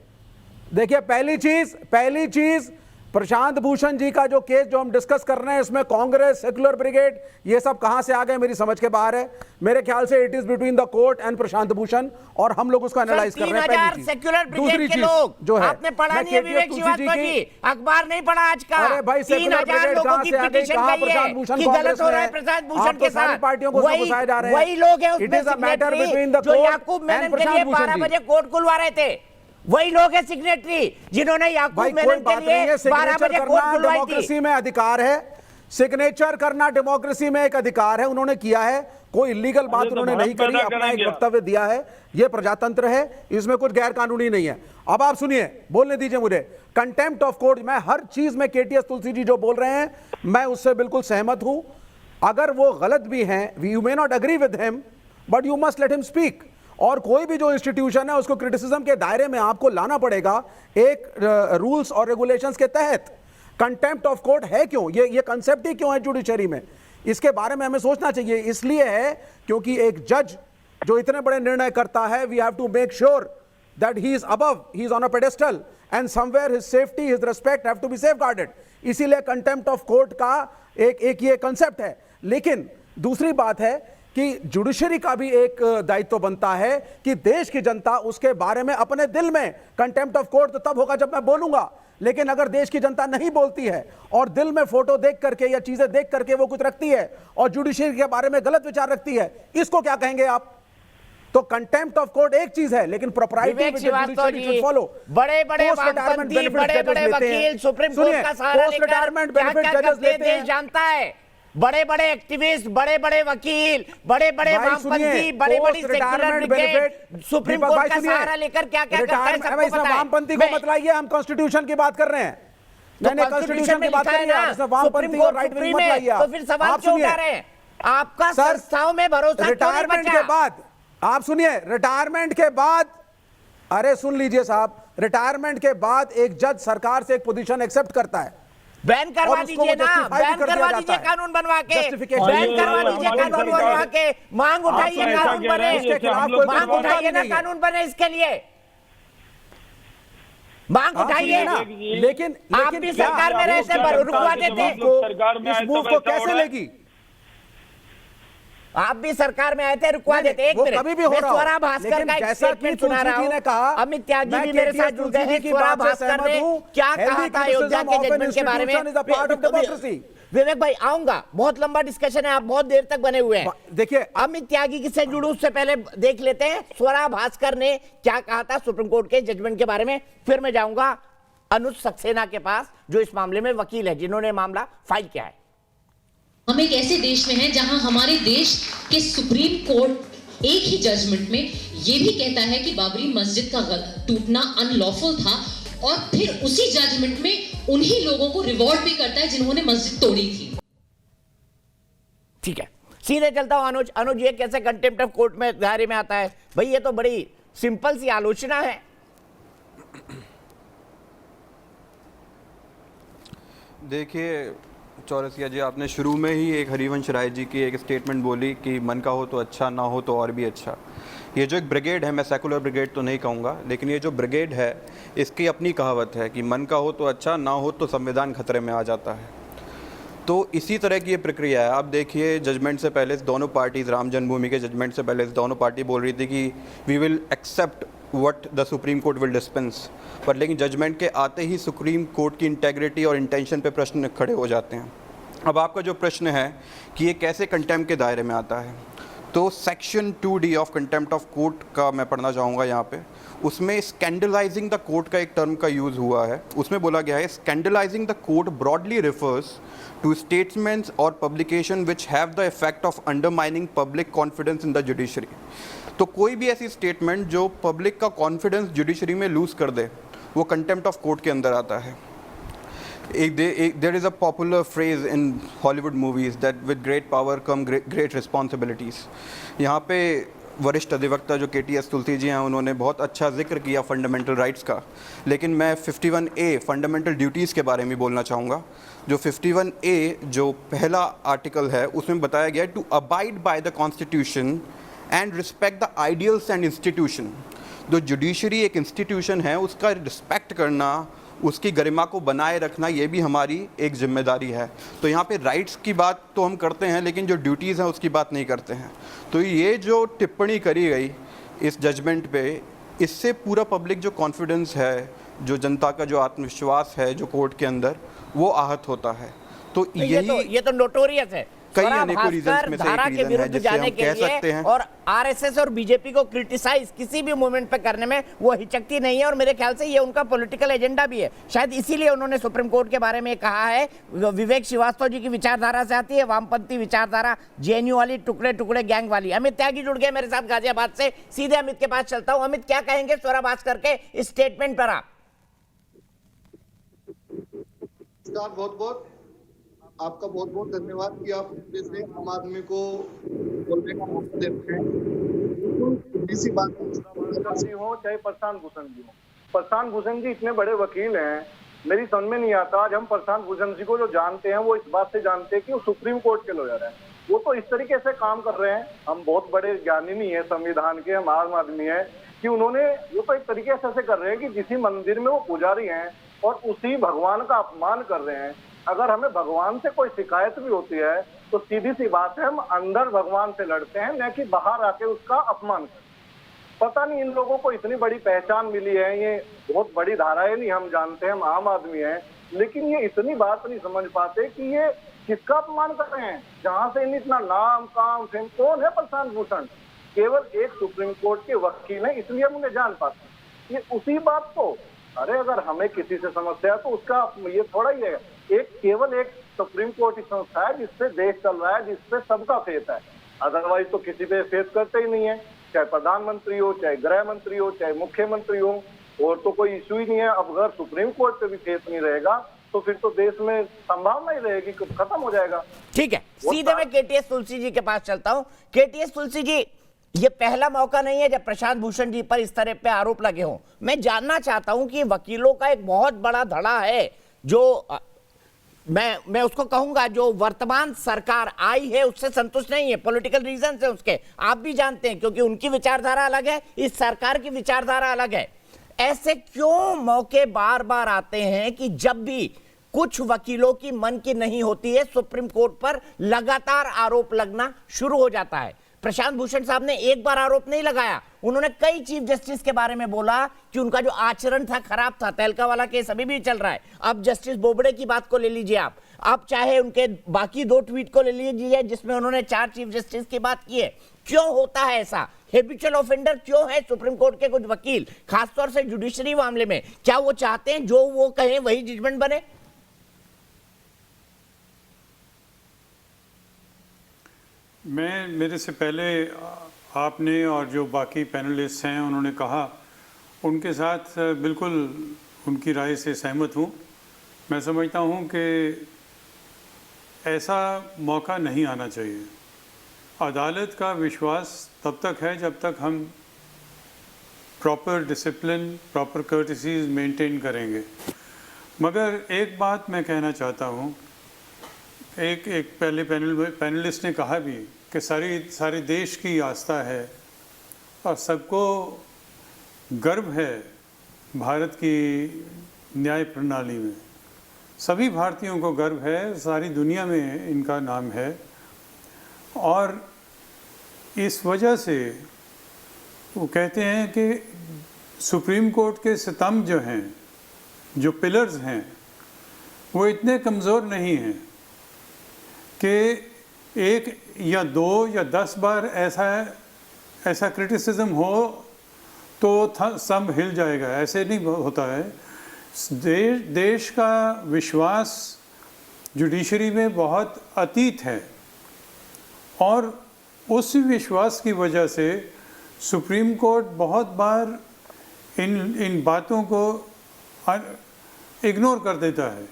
देखिए, पहली चीज प्रशांत भूषण जी का जो केस जो हम डिस्कस कर रहे हैं, इसमें कांग्रेस, सेक्युलर ब्रिगेड, ये सब कहां से आ गए मेरी समझ के बाहर है। मेरे ख्याल से it is between the court and Prashant Bhushan, और हम लोग उसको एनालाइज कर रहे हैं। पहली चीज। सेक्युलर दूसरी ब्रिगेड के चीज लोग जो है, आपने पढ़ा नहीं है विवेक श्रीवास्तव जी, अखबार नहीं पढ़ा आज का। अरे भाई, 3000 लोगों की पिटीशन गई है कि गलत हो रहा है प्रशांत भूषण के साथ। पार्टियों को घुसाए जा रहे हैं। वही लोग हैं it is a matter between the जो कोर्ट याकूब मेनन एंड के लिए प्रशांत 12 भूषण बजे जी। कोर्ट खुलवा रहे थे। वही लोग हैं सिग्नेटरी जिन्होंने याकूब भाई, कोई मेनन के बात लिए नहीं है, 12 बजे सिग्नेचर कोर्ट करना खुलवाई थी। डेमोक्रेसी में अधिकार है, सिग्नेचर करना डेमोक्रेसी में एक अधिकार है, उन्होंने किया है। कोई इलीगल बात उन्होंने नहीं करी, अपना एक वक्तव्य दिया है, यह प्रजातंत्र है, इसमें कुछ गैर कानूनी नहीं है। अब आप सुनिए, बोलने दीजिए मुझे। कंटेम्प्ट ऑफ कोर्ट, मैं हर चीज में केटीएस तुलसी जी जो बोल रहे हैं, मैं उससे बिल्कुल सहमत हूं। अगर वो गलत भी हैं, you may not agree with him, but you must let him speak. और कोई भी जो इंस्टीट्यूशन है उसको क्रिटिसिज्म के दायरे में आपको लाना पड़ेगा, एक रूल्स और रेगुलेशंस के तहत। कंटेम्प्ट ऑफ कोर्ट है क्यों, ये कंसेप्ट ही क्यों है जुडिशरी में, इसके बारे में हमें सोचना चाहिए। इसलिए है क्योंकि एक जज जो इतने बड़े निर्णय करता है, we have to make sure that he is above, he is on a pedestal, and somewhere his safety, his respect have to be safeguarded. इसीलिए कंटेम्प्ट ऑफ कोर्ट का एक ये कंसेप्ट है। लेकिन दूसरी बात है कि जुडिशरी का भी एक दायित्व बनता है कि देश की जनता उसके बारे में अपने दिल में, कंटेम्प्ट ऑफ कोर्ट तो तब होगा जब मैं बोलूंगा, लेकिन अगर देश की जनता नहीं बोलती है और दिल में फोटो देख करके या चीजें देख करके वो कुछ रखती है और जुडिशरी के बारे में गलत विचार रखती है, इसको क्या कहेंगे आप? तो कंटेम्प्ट ऑफ कोर्ट एक चीज है, लेकिन प्रोप्राइटी फॉलो। बड़े-बड़े वामपंथी, बड़े-बड़े वकील सुप्रीम कोर्ट का सहारा लेकर क्या-क्या करते देश जानता है। बड़े-बड़े एक्टिविस्ट, बड़े-बड़े वकील, बड़े-बड़े वामपंथी, बड़ी-बड़ी सेक्युलर ब्रिगेड सुप्रीम कोर्ट का सहारा लेकर क्या-क्या करता है सबको पता है। वामपंथी को मत लाइए, हम कॉन्स्टिट्यूशन की बात कर रहे हैं। नहीं, कॉन्स्टिट्यूशन की बात कर रहे हैं, वामपंथी और राइट विंग मत लाइए। तो फिर सवाल क्यों उठा रहे हैं? आपका संस्थाओं में भरोसा क्यों नहीं बचा? रिटायरमेंट के बाद, आप सुनिए, रिटायरमेंट के बाद, अरे सुन लीजिए साहब, रिटायरमेंट के बाद एक जज सरकार से एक पोजीशन एक्सेप्ट करता है। बैन करवा दीजिए ना, बैन करवा दीजिए कानून बनवा के, बैन करवा दीजिए कानून बनवा के, मांग उठाइए कानून बने, मांग उठाइए ना कानून बने, इसके लिए मांग उठाइए ना। लेकिन आप भी सरकार में रहते रुकवा देते, इस मूव को कैसे लेगी? आप भी सरकार में आए थे, रुकवा देते। एक मिनट, कभी भी हो रहा हो, स्वरा भास्कर का एक स्टेटमेंट सुना रहा हूं, अमित त्यागी भी मेरे साथ जुड़ गए हैं। स्वरा भास्कर ने क्या कहा था अयोध्या के जजमेंट के बारे में? विवेक भाई, आऊंगा, बहुत लंबा डिस्कशन है, आप बहुत देर तक बने हुए हैं। देखिए, अमित त्यागी से जुड़ू उससे पहले देख लेते हैं स्वरा भास्कर ने क्या कहा था सुप्रीम कोर्ट के जजमेंट के बारे में। फिर मैं जाऊंगा अनुज सक्सेना के पास, जो इस मामले में वकील है, जिन्होंने मामला फाइल किया है। हम एक ऐसे देश में हैं जहां हमारे देश के सुप्रीम कोर्ट एक ही जजमेंट में यह भी कहता है कि बाबरी मस्जिद का टूटना अनलॉफुल था, और फिर उसी जजमेंट में उन्हीं लोगों को रिवॉर्ड भी करता है जिन्होंने मस्जिद तोड़ी थी। ठीक है, सीधे चलता हूं अनुज, ये कैसे कंटेम्प्ट ऑफ कोर्ट में दायरे में आता है? भाई ये तो बड़ी सिंपल सी आलोचना है। देखिए चौरसिया जी, आपने शुरू में ही एक हरिवंश राय जी की एक स्टेटमेंट बोली कि मन का हो तो अच्छा, ना हो तो और भी अच्छा। ये जो एक ब्रिगेड है, मैं सेकुलर ब्रिगेड तो नहीं कहूँगा, लेकिन ये जो ब्रिगेड है इसकी अपनी कहावत है कि मन का हो तो अच्छा, ना हो तो संविधान खतरे में आ जाता है। तो इसी तरह की ये प्रक्रिया है। आप देखिए, जजमेंट से पहले दोनों पार्टीज, राम जन्मभूमि के जजमेंट से पहले दोनों पार्टी बोल रही थी कि we will accept what the Supreme Court will dispense, पर लेकिन जजमेंट के आते ही सुप्रीम कोर्ट की इंटेग्रिटी और इंटेंशन पे प्रश्न खड़े हो जाते हैं। अब आपका जो प्रश्न है कि ये कैसे कंटेम्प्ट के दायरे में आता है, तो section 2D of contempt of court का मैं पढ़ना चाहूँगा यहाँ पे। उसमें स्कैंडलाइजिंग द कोर्ट का एक टर्म का यूज़ हुआ है। उसमें बोला गया है scandalising the court broadly refers to statements और publication which have the effect of undermining public confidence in the judiciary. तो कोई भी ऐसी स्टेटमेंट जो पब्लिक का कॉन्फिडेंस जुडिशरी में लूज़ कर दे वो कंटेम्प्ट ऑफ कोर्ट के अंदर आता है। There is a popular phrase in Hollywood movies that with great power come great responsibilities। यहाँ पे वरिष्ठ अधिवक्ता जो KTS तुलसी जी हैं उन्होंने बहुत अच्छा जिक्र किया फंडामेंटल राइट्स का, लेकिन मैं 51A फंडामेंटल ड्यूटीज़ के बारे में बोलना चाहूँगा। जो 51A जो पहला आर्टिकल है उसमें बताया गया है to abide by the constitution and respect the ideals and institution. जो जुडिशरी एक इंस्टीट्यूशन है उसका रिस्पेक्ट करना, उसकी गरिमा को बनाए रखना, ये भी हमारी एक जिम्मेदारी है। तो यहाँ पे राइट्स की बात तो हम करते हैं लेकिन जो ड्यूटीज़ हैं उसकी बात नहीं करते हैं। तो ये जो टिप्पणी करी गई इस जजमेंट पे, इससे पूरा पब्लिक जो कॉन्फिडेंस है, जो जनता का जो आत्मविश्वास है जो कोर्ट के अंदर, वो आहत होता है। तो ये तो नोटोरियस है। कई अनेकों रीजंस में से धारा एक के रीजन है विरुद्ध जिससे जाने हम के कह लिए सकते हैं। और आरएसएस और बीजेपी को क्रिटिसाइज किसी भी मूवमेंट पे करने में वो हिचकती नहीं है, और मेरे ख्याल से ये उनका पॉलिटिकल एजेंडा भी है। शायद इसीलिए उन्होंने सुप्रीम कोर्ट के बारे में कहा है। विवेक श्रीवास्तव जी की विचारधारा से आती है वामपंथी विचारधारा, जेएनयू वाली, टुकड़े टुकड़े गैंग वाली। अमित त्यागी जुड़ गए मेरे साथ गाजियाबाद से, सीधे अमित के पास चलता हूं। अमित, क्या कहेंगे स्वरा भास्कर के इस स्टेटमेंट पर आप? बहुत बहुत आपका बहुत बहुत धन्यवाद कि आप जैसे आम आदमी को बोलने का मौका देते हैं। इसी बात हो चाहे प्रशांत भूषण जी हो, प्रशांत भूषण जी इतने बड़े वकील हैं, मेरी समझ में नहीं आता। आज हम प्रशांत भूषण जी को जो जानते हैं वो इस बात से जानते हैं कि वो सुप्रीम कोर्ट के लॉयर हैं। वो तो इस तरीके से काम कर रहे हैं, हम बहुत बड़े ज्ञानी नहीं है संविधान के, हम आम आदमी है, कि उन्होंने वो तो एक तरीके से कर रहे हैं कि जिस मंदिर में वो पुजारी हैं और उसी भगवान का अपमान कर रहे हैं। अगर हमें भगवान से कोई शिकायत भी होती है तो सीधी सी बात है, हम अंदर भगवान से लड़ते हैं, न कि बाहर आके उसका अपमान करते। पता नहीं इन लोगों को इतनी बड़ी पहचान मिली है, ये बहुत बड़ी धाराएं नहीं हम जानते, हम आम आदमी हैं, लेकिन ये इतनी बात नहीं समझ पाते कि ये किसका अपमान कर रहे हैं, जहां से इन इतना नाम काम फेम। कौन है प्रशांत भूषण? केवल एक सुप्रीम कोर्ट के वकील है, इसलिए हम उन्हें जान पाते। ये उसी बात को, अरे अगर हमें किसी से समस्या है तो उसका ये थोड़ा ही है, केवल एक सुप्रीम कोर्ट की संस्था है जिसपे देश चल रहा है, जिसपे सबका फेथ है। अदरवाइज तो किसी पे फेथ करते ही नहीं है, चाहे प्रधानमंत्री हो, चाहे गृह मंत्री हो, चाहे मुख्यमंत्री हो, और तो कोई इशू ही नहीं है। अब अगर सुप्रीम कोर्ट पे भी फेथ नहीं रहेगा तो फिर तो देश में संभावना ही रहेगी, खत्म हो जाएगा। ठीक है, सीधे मैं केटीएस तुलसी जी के पास चलता हूं। केटीएस तुलसी जी, ये पहला मौका नहीं है जब प्रशांत भूषण जी पर इस तरह पे आरोप लगे हों। मैं जानना चाहता हूं कि वकीलों का एक बहुत बड़ा धड़ा है जो मैं उसको कहूंगा जो वर्तमान सरकार आई है उससे संतुष्ट नहीं है, पॉलिटिकल रीजन से उसके, आप भी जानते हैं, क्योंकि उनकी विचारधारा अलग है, इस सरकार की विचारधारा अलग है। ऐसे क्यों मौके बार बार आते हैं कि जब भी कुछ वकीलों की मन की नहीं होती है सुप्रीम कोर्ट पर लगातार आरोप लगना शुरू हो जाता है? प्रशांत भूषण साहब ने एक बार आरोप नहीं लगाया, उन्होंने कई चीफ जस्टिस के बारे में बोला कि उनका जो आचरण था खराब था। तहलका वाला केस अभी भी चल रहा है। अब जस्टिस बोबड़े की बात को ले लीजिए आप चाहे उनके बाकी 2 ट्वीट को ले लीजिए जिसमें उन्होंने 4 चीफ जस्टिस की बात की है। क्यों होता है ऐसा? हैबिचुअल ऑफेंडर क्यों है सुप्रीम कोर्ट के कुछ वकील, खासतौर से जुडिशरी मामले में? क्या वो चाहते हैं जो वो कहें वही जजमेंट बने? मेरे से पहले आपने और जो बाकी पैनलिस्ट हैं उन्होंने कहा, उनके साथ बिल्कुल उनकी राय से सहमत हूँ। मैं समझता हूँ कि ऐसा मौका नहीं आना चाहिए। अदालत का विश्वास तब तक है जब तक हम प्रॉपर डिसिप्लिन, प्रॉपर कर्टिसीज मेंटेन करेंगे। मगर एक बात मैं कहना चाहता हूँ, एक पहले पैनलिस्ट ने कहा भी कि सारे देश की आस्था है और सबको गर्व है भारत की न्याय प्रणाली में। सभी भारतीयों को गर्व है, सारी दुनिया में इनका नाम है, और इस वजह से वो कहते हैं कि सुप्रीम कोर्ट के स्तंभ जो हैं, जो पिलर्स हैं, वो इतने कमज़ोर नहीं हैं कि 1 या 2 या 10 बार ऐसा क्रिटिसिज्म हो तो सब हिल जाएगा, ऐसे नहीं होता है। देश का विश्वास जुडिशरी में बहुत अतीत है और उस विश्वास की वजह से सुप्रीम कोर्ट बहुत बार इन बातों को इग्नोर कर देता है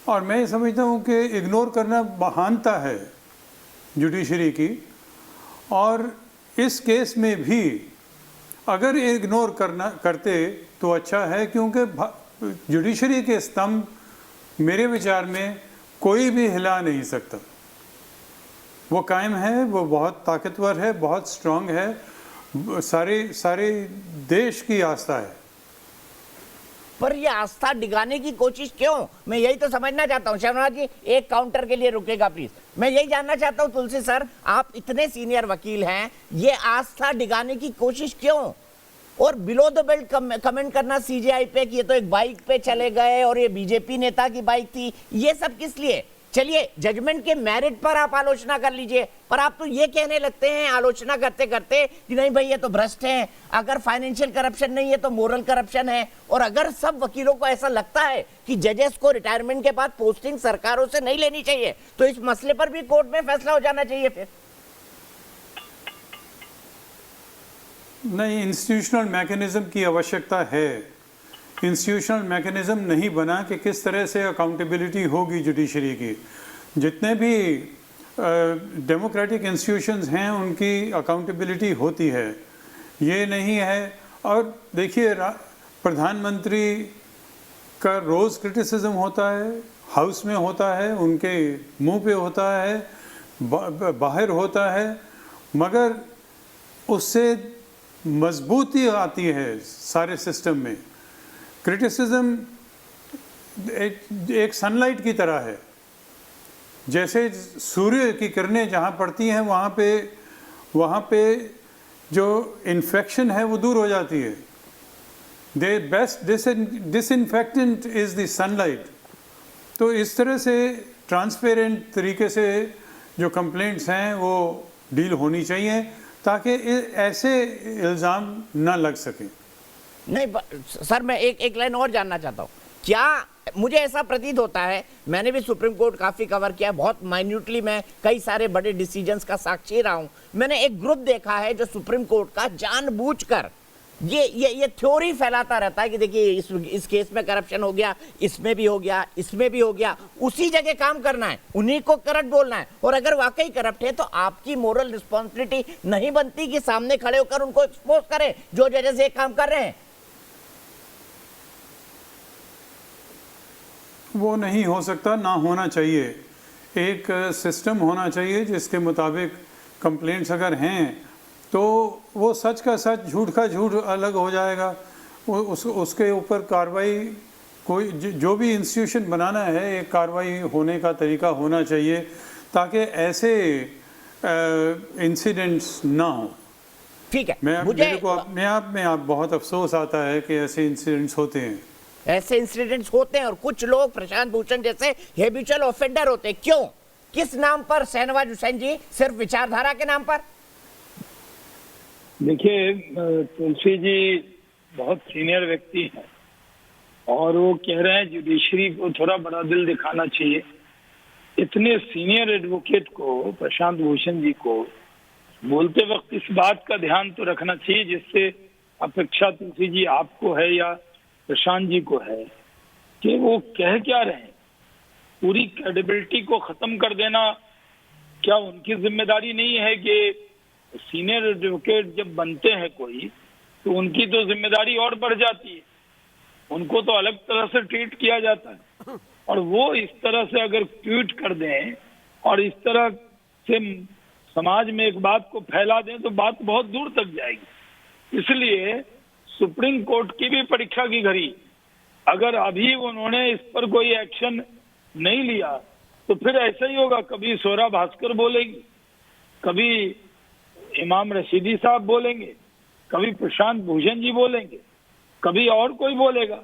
और मैं समझता हूँ कि इग्नोर करना महानता है जुडिशरी की। और इस केस में भी अगर इग्नोर करते तो अच्छा है, क्योंकि जुडिशरी के स्तंभ मेरे विचार में कोई भी हिला नहीं सकता। वो कायम है, वो बहुत ताकतवर है, बहुत स्ट्रांग है, सारे देश की आस्था है। पर ये आस्था डिगाने की कोशिश क्यों? मैं यही तो समझना चाहता हूँ। शर्मा जी एक काउंटर के लिए रुकेगा प्लीज। मैं यही जानना चाहता हूँ तुलसी सर, आप इतने सीनियर वकील हैं, ये आस्था डिगाने की कोशिश क्यों? और बिलो द बेल्ट कमेंट करना सीजेआई पे कि ये तो एक बाइक पे चले गए और ये बीजेपी नेता की बाइक थी, ये सब किस लिए? चलिए जजमेंट के मेरिट पर आप आलोचना कर लीजिए, पर आप तो ये कहने लगते हैं आलोचना करते करते कि नहीं भाई ये तो भ्रष्ट है, अगर फाइनेंशियल करप्शन नहीं है तो मोरल करप्शन है। और अगर सब वकीलों को ऐसा लगता है कि जजेस को रिटायरमेंट के बाद पोस्टिंग सरकारों से नहीं लेनी चाहिए, तो इस मसले पर भी कोर्ट में फैसला हो जाना चाहिए। फिर नहीं, इंस्टीट्यूशनल मैकेनिज्म की आवश्यकता है। इंस्टीट्यूशनल मैकेनिज्म नहीं बना कि किस तरह से अकाउंटेबिलिटी होगी जुडिशरी की। जितने भी डेमोक्रेटिक इंस्टीट्यूशंस हैं उनकी अकाउंटेबिलिटी होती है, ये नहीं है। और देखिए प्रधानमंत्री का रोज़ क्रिटिसिज्म होता है, हाउस में होता है, उनके मुंह पे होता है, बाहर होता है, मगर उससे मजबूती आती है सारे सिस्टम में। क्रिटिसिज्म एक सनलाइट की तरह है, जैसे सूर्य की किरणें जहाँ पड़ती हैं वहाँ पे जो इन्फेक्शन है वो दूर हो जाती है। The best disinfectant is the sunlight. तो इस तरह से ट्रांसपेरेंट तरीके से जो कंप्लेंट्स हैं वो डील होनी चाहिए ताकि ऐसे इल्ज़ाम ना लग सके। नहीं सर, मैं एक लाइन और जानना चाहता हूँ। क्या मुझे ऐसा प्रतीत होता है, मैंने भी सुप्रीम कोर्ट काफ़ी कवर किया, बहुत माइन्यूटली मैं कई सारे बड़े डिसीजंस का साक्षी रहा हूँ। मैंने एक ग्रुप देखा है जो सुप्रीम कोर्ट का जानबूझकर ये थ्योरी फैलाता रहता है कि देखिए इस केस में करप्शन हो गया, इसमें भी हो गया, इसमें भी हो गया। उसी जगह काम करना है, उन्हीं को करप्ट बोलना है। और अगर वाकई करप्ट है तो आपकी मोरल रिस्पॉन्सिबिलिटी नहीं बनती कि सामने खड़े होकर उनको एक्सपोज करें जो जजेस ये काम कर रहे हैं? वो नहीं हो सकता, ना होना चाहिए। एक सिस्टम होना चाहिए जिसके मुताबिक कंप्लेंट्स अगर हैं तो वो सच का सच, झूठ का झूठ अलग हो जाएगा। उसके ऊपर कार्रवाई, कोई जो भी इंस्टीट्यूशन बनाना है, एक कार्रवाई होने का तरीका होना चाहिए ताकि ऐसे इंसिडेंट्स ना हो। ठीक है, मेरे को अपने आप में बहुत अफसोस आता है कि ऐसे इंसिडेंट्स होते हैं। ऐसे इंसिडेंट्स होते हैं और कुछ लोग प्रशांत भूषण जैसे हैबिचुअल ऑफेंडर होते हैं। क्यों, किस नाम पर शहनवाज हुसैन जी? सिर्फ विचारधारा के नाम पर? देखिए तुलसी जी बहुत सीनियर व्यक्ति हैं और वो कह रहे हैं जुडिशरी को थोड़ा बड़ा दिल दिखाना चाहिए। इतने सीनियर एडवोकेट को, प्रशांत भूषण जी को, बोलते वक्त इस बात का ध्यान तो रखना चाहिए जिससे अपेक्षा तुलसी जी आपको है या प्रशांत जी को है कि वो कह क्या रहे हैं। पूरी क्रेडिबिलिटी को खत्म कर देना क्या उनकी जिम्मेदारी नहीं है कि सीनियर एडवोकेट जब बनते हैं कोई तो उनकी तो जिम्मेदारी और बढ़ जाती है, उनको तो अलग तरह से ट्रीट किया जाता है। और वो इस तरह से अगर ट्वीट कर दें और इस तरह से समाज में एक बात को फैला दें तो बात बहुत दूर तक जाएगी। इसलिए सुप्रीम कोर्ट की भी परीक्षा की घड़ी, अगर अभी उन्होंने इस पर कोई एक्शन नहीं लिया तो फिर ऐसा ही होगा। कभी सोरा भास्कर बोलेगी, कभी इमाम रशीदी साहब बोलेंगे, कभी प्रशांत भूषण जी बोलेंगे, कभी और कोई बोलेगा।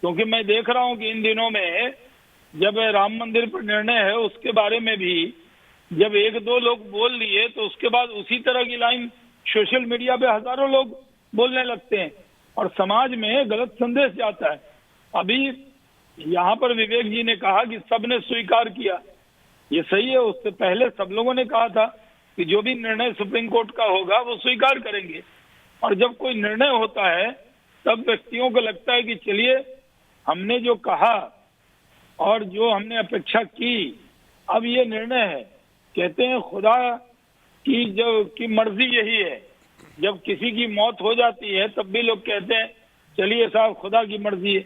क्योंकि मैं देख रहा हूं कि इन दिनों में जब राम मंदिर पर निर्णय है उसके बारे में भी जब एक दो लोग बोल लिए तो उसके बाद उसी तरह की लाइन सोशल मीडिया पे हजारों लोग बोलने लगते हैं और समाज में गलत संदेश जाता है। अभी यहाँ पर विवेक जी ने कहा कि सबने स्वीकार किया, ये सही है। उससे पहले सब लोगों ने कहा था कि जो भी निर्णय सुप्रीम कोर्ट का होगा वो स्वीकार करेंगे, और जब कोई निर्णय होता है तब व्यक्तियों को लगता है कि चलिए हमने जो कहा और जो हमने अपेक्षा की, अब ये निर्णय है। कहते हैं खुदा की मर्जी यही है। जब किसी की मौत हो जाती है तब भी लोग कहते हैं चलिए साहब खुदा की मर्जी है।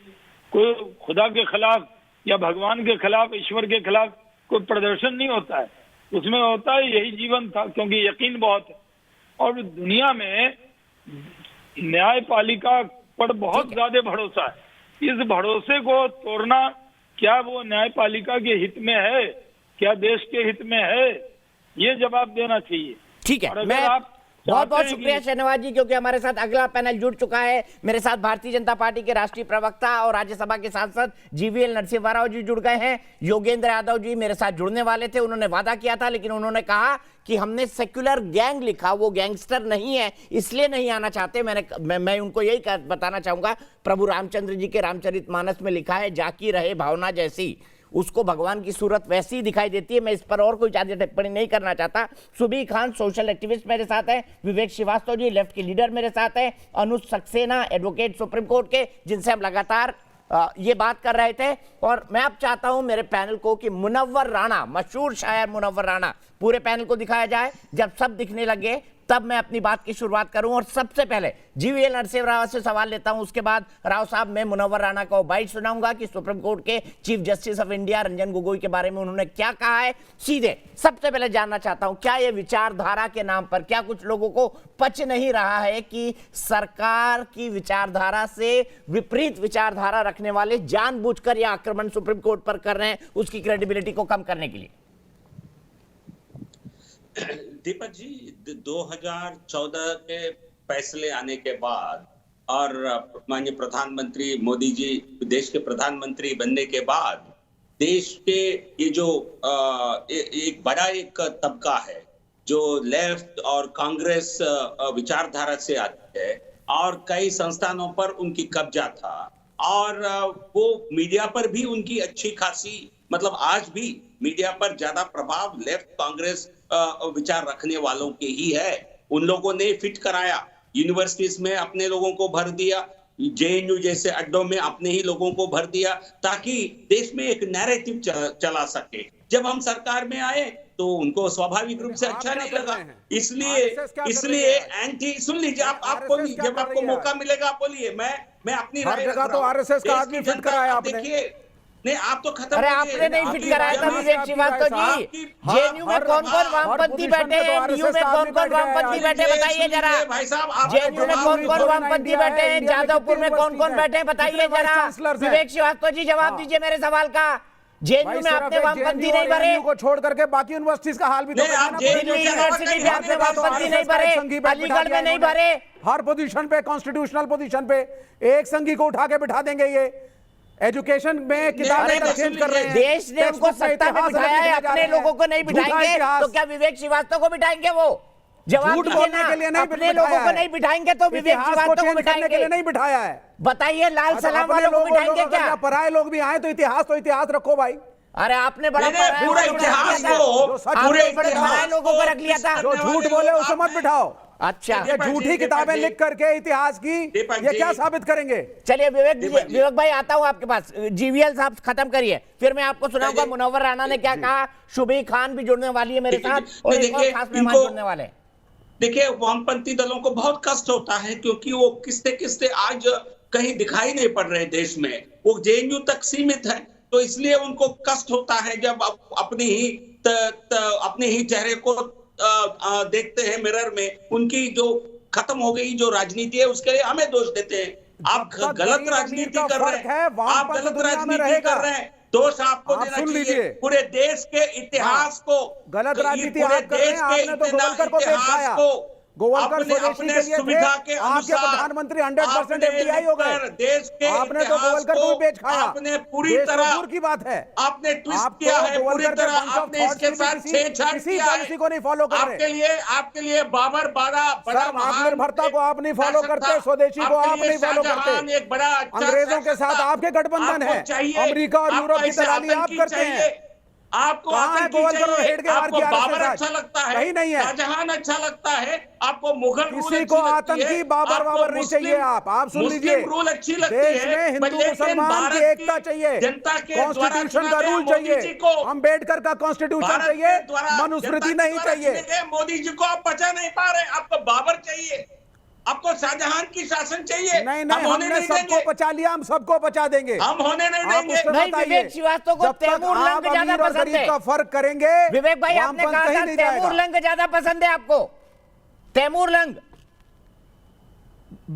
कोई खुदा के खिलाफ या भगवान के खिलाफ, ईश्वर के खिलाफ कोई प्रदर्शन नहीं होता है, उसमें होता है यही जीवन था, क्योंकि यकीन बहुत है। और दुनिया में न्यायपालिका पर बहुत ज्यादा भरोसा है। इस भरोसे को तोड़ना क्या वो न्यायपालिका के हित में है, क्या देश के हित में है, ये जवाब देना चाहिए। ठीक है, और अगर मैं आप बहुत बहुत चाहते हैं शुक्रिया शहनवाज जी, क्योंकि हमारे साथ अगला पैनल जुड़ चुका है। मेरे साथ भारतीय जनता पार्टी के राष्ट्रीय प्रवक्ता और राज्यसभा के सांसद जीवीएल नरसिम्हा राव जी जुड़ गए हैं। योगेंद्र यादव जी मेरे साथ जुड़ने वाले थे, उन्होंने वादा किया था, लेकिन उन्होंने कहा कि हमने सेक्युलर गैंग लिखा, वो गैंगस्टर नहीं है, इसलिए नहीं आना चाहते। मैं उनको यही बताना चाहूंगा, प्रभु रामचंद्र जी के रामचरितमानस में लिखा है, जाकी रहे भावना जैसी, उसको भगवान की सूरत वैसी ही दिखाई देती है। मैं इस पर और कोई ज्यादा टिप्पणी नहीं करना चाहता। सुबी खान सोशल एक्टिविस्ट मेरे साथ है, विवेक श्रीवास्तव जी लेफ्ट के लीडर मेरे साथ है, अनुज सक्सेना एडवोकेट सुप्रीम कोर्ट के, जिनसे हम लगातार ये बात कर रहे थे। और मैं अब चाहता हूं मेरे पैनल को कि मुनव्वर राणा, मशहूर शायर मुनव्वर राणा, पूरे पैनल को दिखाया जाए। जब सब दिखने लगे तब मैं अपनी बात की शुरुआत करूं। और सबसे पहले जीवीएल नरसिम्हा राव से सवाल लेता हूं, उसके बाद राव साहब मैं मुनव्वर राणा को बाइट सुनाऊंगा कि सुप्रीम कोर्ट के chief justice of India Ranjan Gogoi के बारे में उन्होंने क्या कहा है। सीधे सबसे पहले जानना चाहता हूं, क्या ये विचारधारा के नाम पर, क्या कुछ लोगों को पच नहीं रहा है कि सरकार की विचारधारा से विपरीत विचारधारा रखने वाले जानबूझकर यह आक्रमण सुप्रीम कोर्ट पर कर रहे हैं, उसकी क्रेडिबिलिटी को कम करने के लिए? दीपक जी, 2014 के फैसले आने के बाद और माननीय प्रधानमंत्री मोदी जी देश के प्रधानमंत्री बनने के बाद देश के ये जो एक बड़ा तबका है जो लेफ्ट और कांग्रेस विचारधारा से आती है, और कई संस्थानों पर उनकी कब्जा था, और वो मीडिया पर भी उनकी अच्छी खासी, मतलब आज भी मीडिया पर ज्यादा प्रभाव लेफ्ट कांग्रेस विचार रखने वालों के ही है। उन लोगों ने फिट कराया, यूनिवर्सिटीज में अपने लोगों को भर दिया, जेएनयू जैसे अड्डों में अपने ही लोगों को भर दिया, ताकि देश में एक नैरेटिव चला सके। जब हम सरकार में आए तो उनको स्वाभाविक रूप से अच्छा नहीं लगा, इसलिए एंटी, सुन लीजिए आप बोलिए, जब आपको मौका मिलेगा आप बोलिए, मैं अपनी राय रख रहा हूं। तो आरएसएस का आदमी फिट कराया आपने। देखिए, नहीं आप तो खत्म, अरे आपने नहीं फिट कराया था विवेक श्रीवास्तव जी। जेएनयू में कौन-कौन वामपंथी बैठे हैं, एनयू में कौन-कौन वामपंथी बैठे, बताइए जरा। जेएनयू में कौन-कौन वामपंथी बैठे हैं, जादवपुर में कौन-कौन बैठे हैं, बताइए जरा। विवेक श्रीवास्तव जी जवाब दीजिए मेरे सवाल का। जेएनयू में आपने वामपंथी नहीं भरे को छोड़ करके बाकी यूनिवर्सिटीज का हाल भी तो दिल्ली यूनिवर्सिटी में आपने वामपंथी नहीं भरे, अलीगढ़ में नहीं भरे। हर पोजीशन पे, कॉन्स्टिट्यूशनल पोजीशन पे एक संघी को उठा के बिठा देंगे। ये एजुकेशन में किताबें चेंज कर रहे हैं। देश ने उनको सत्ता में बिठाया है, अपने लोगों को नहीं बिठाएंगे तो क्या विवेक श्रीवास्तव को बिठाएंगे? वो जवाब बोलने के लिए नहीं, अपने लोगों को नहीं बिठाएंगे तो विवेक श्रीवास्तव को बिठाएंगे के लिए नहीं बिठाया है। बताइए, लाल सलाम वालों को बिठाएंगे क्या? पराये लोग भी आए तो इतिहास रखो भाई। अरे आपने बड़ा पूरा इतिहास को पराये लोगों को रख लिया था। जो झूठ बोले उसे मत बिठाओ। अच्छा, ये झूठी किताबें लिख करके इतिहास की ये क्या साबित करेंगे? चलिए विवेक भाई आता हूं आपके पास। जीवीएल साहब खत्म करिए, फिर मैं आपको सुनाऊंगा मुनव्वर राणा ने क्या कहा। शुभी खान भी जुड़ने वाली है मेरे साथ और एक और खास मेहमान जुड़ने वाले। देखिए, वामपंथी दलों को बहुत कष्ट होता है क्योंकि वो किस्ते आज कहीं दिखाई नहीं पड़ रहे देश में, वो जेएनयू तक सीमित है, तो इसलिए उनको कष्ट होता है जब अपने ही चेहरे को देखते हैं मिरर में। उनकी जो खत्म हो गई जो राजनीति है उसके लिए हमें दोष देते हैं। आप गलत राजनीति कर रहे हैं, आप गलत राजनीति कर रहे हैं, दोष आपको देना चाहिए। पूरे देश के इतिहास को, गलत राजनीति पूरे देश के इतिहास को गोवलकर अपने स्वदेशी अपने के लिए थे, सुविधा के आपके अनुसार प्रधानमंत्री 100% आपने FDI हो गए। लिखकर देश के आपने तो इतिहास गोवलकर को भी बेच खाया। आपने पूरी देश तो तरह दूर की बात है, आपने ट्विस्ट आप किया तो है, पूरी गोवलकर के तरह bunch of आपने thoughts इसके की साथ किसी छेड़छाड़ किया पॉलिसी है। को नहीं फॉलो कर रहे। आपके लिए बाबर बड़ा सर, आत्मनिर्भरता को आप नहीं फॉलो करते, स्वदेशी को आप नहीं फॉलो करते। एक बड़ा अच्छा अंग्रेजों के साथ आपके गठबंधन है, अमेरिका और यूरोप की दलाली आप करते हैं। आपको कहाँ है गोवलकर और हेडगेवार आपको की बाबर RSS? अच्छा लगता है, कहीं नहीं है। शाहजहां अच्छा लगता है, आपको मुगल रूल किसी अच्छी को लगती है, आतंकी बाबर आपको बाबर नहीं मुस्लिम- चाहिए। आप सुन मुस्लिम लीजिए, रूल अच्छी लगती देश है, में हिंदू लेकिन मुसलमान भारत की एकता चाहिए, जनता के द्वारा कॉन्स्टिट्यूशन का चुने गए रूल मोदी जी चाहिए, को अंबेडकर का कॉन्स्टिट्यूशन भारत चाहिए, के द्वारा मनुस्मृति जनता के नहीं द्वारा चाहिए। चुने गए मोदी जी को आप बचा नहीं पा रहे, आपको बाबर चाहिए, आपको शाहजहां की शासन चाहिए। नहीं हम नहीं, होने हमने नहीं सबको देंगे, बचा लिया, हम सबको बचा देंगे। हम होने नहीं आप देंगे। उससे नहीं, बताइए, विवेक श्रीवास्तव को जब तक तैमूर आप लंग ज्यादा अमीर और पसंद गरीब है। का फर्क करेंगे, विवेक भाई, आपने वामपंथ कहा कहीं था नहीं तैमूर जाएगा। लंग ज्यादा पसंद है आपको, तैमूर लंग।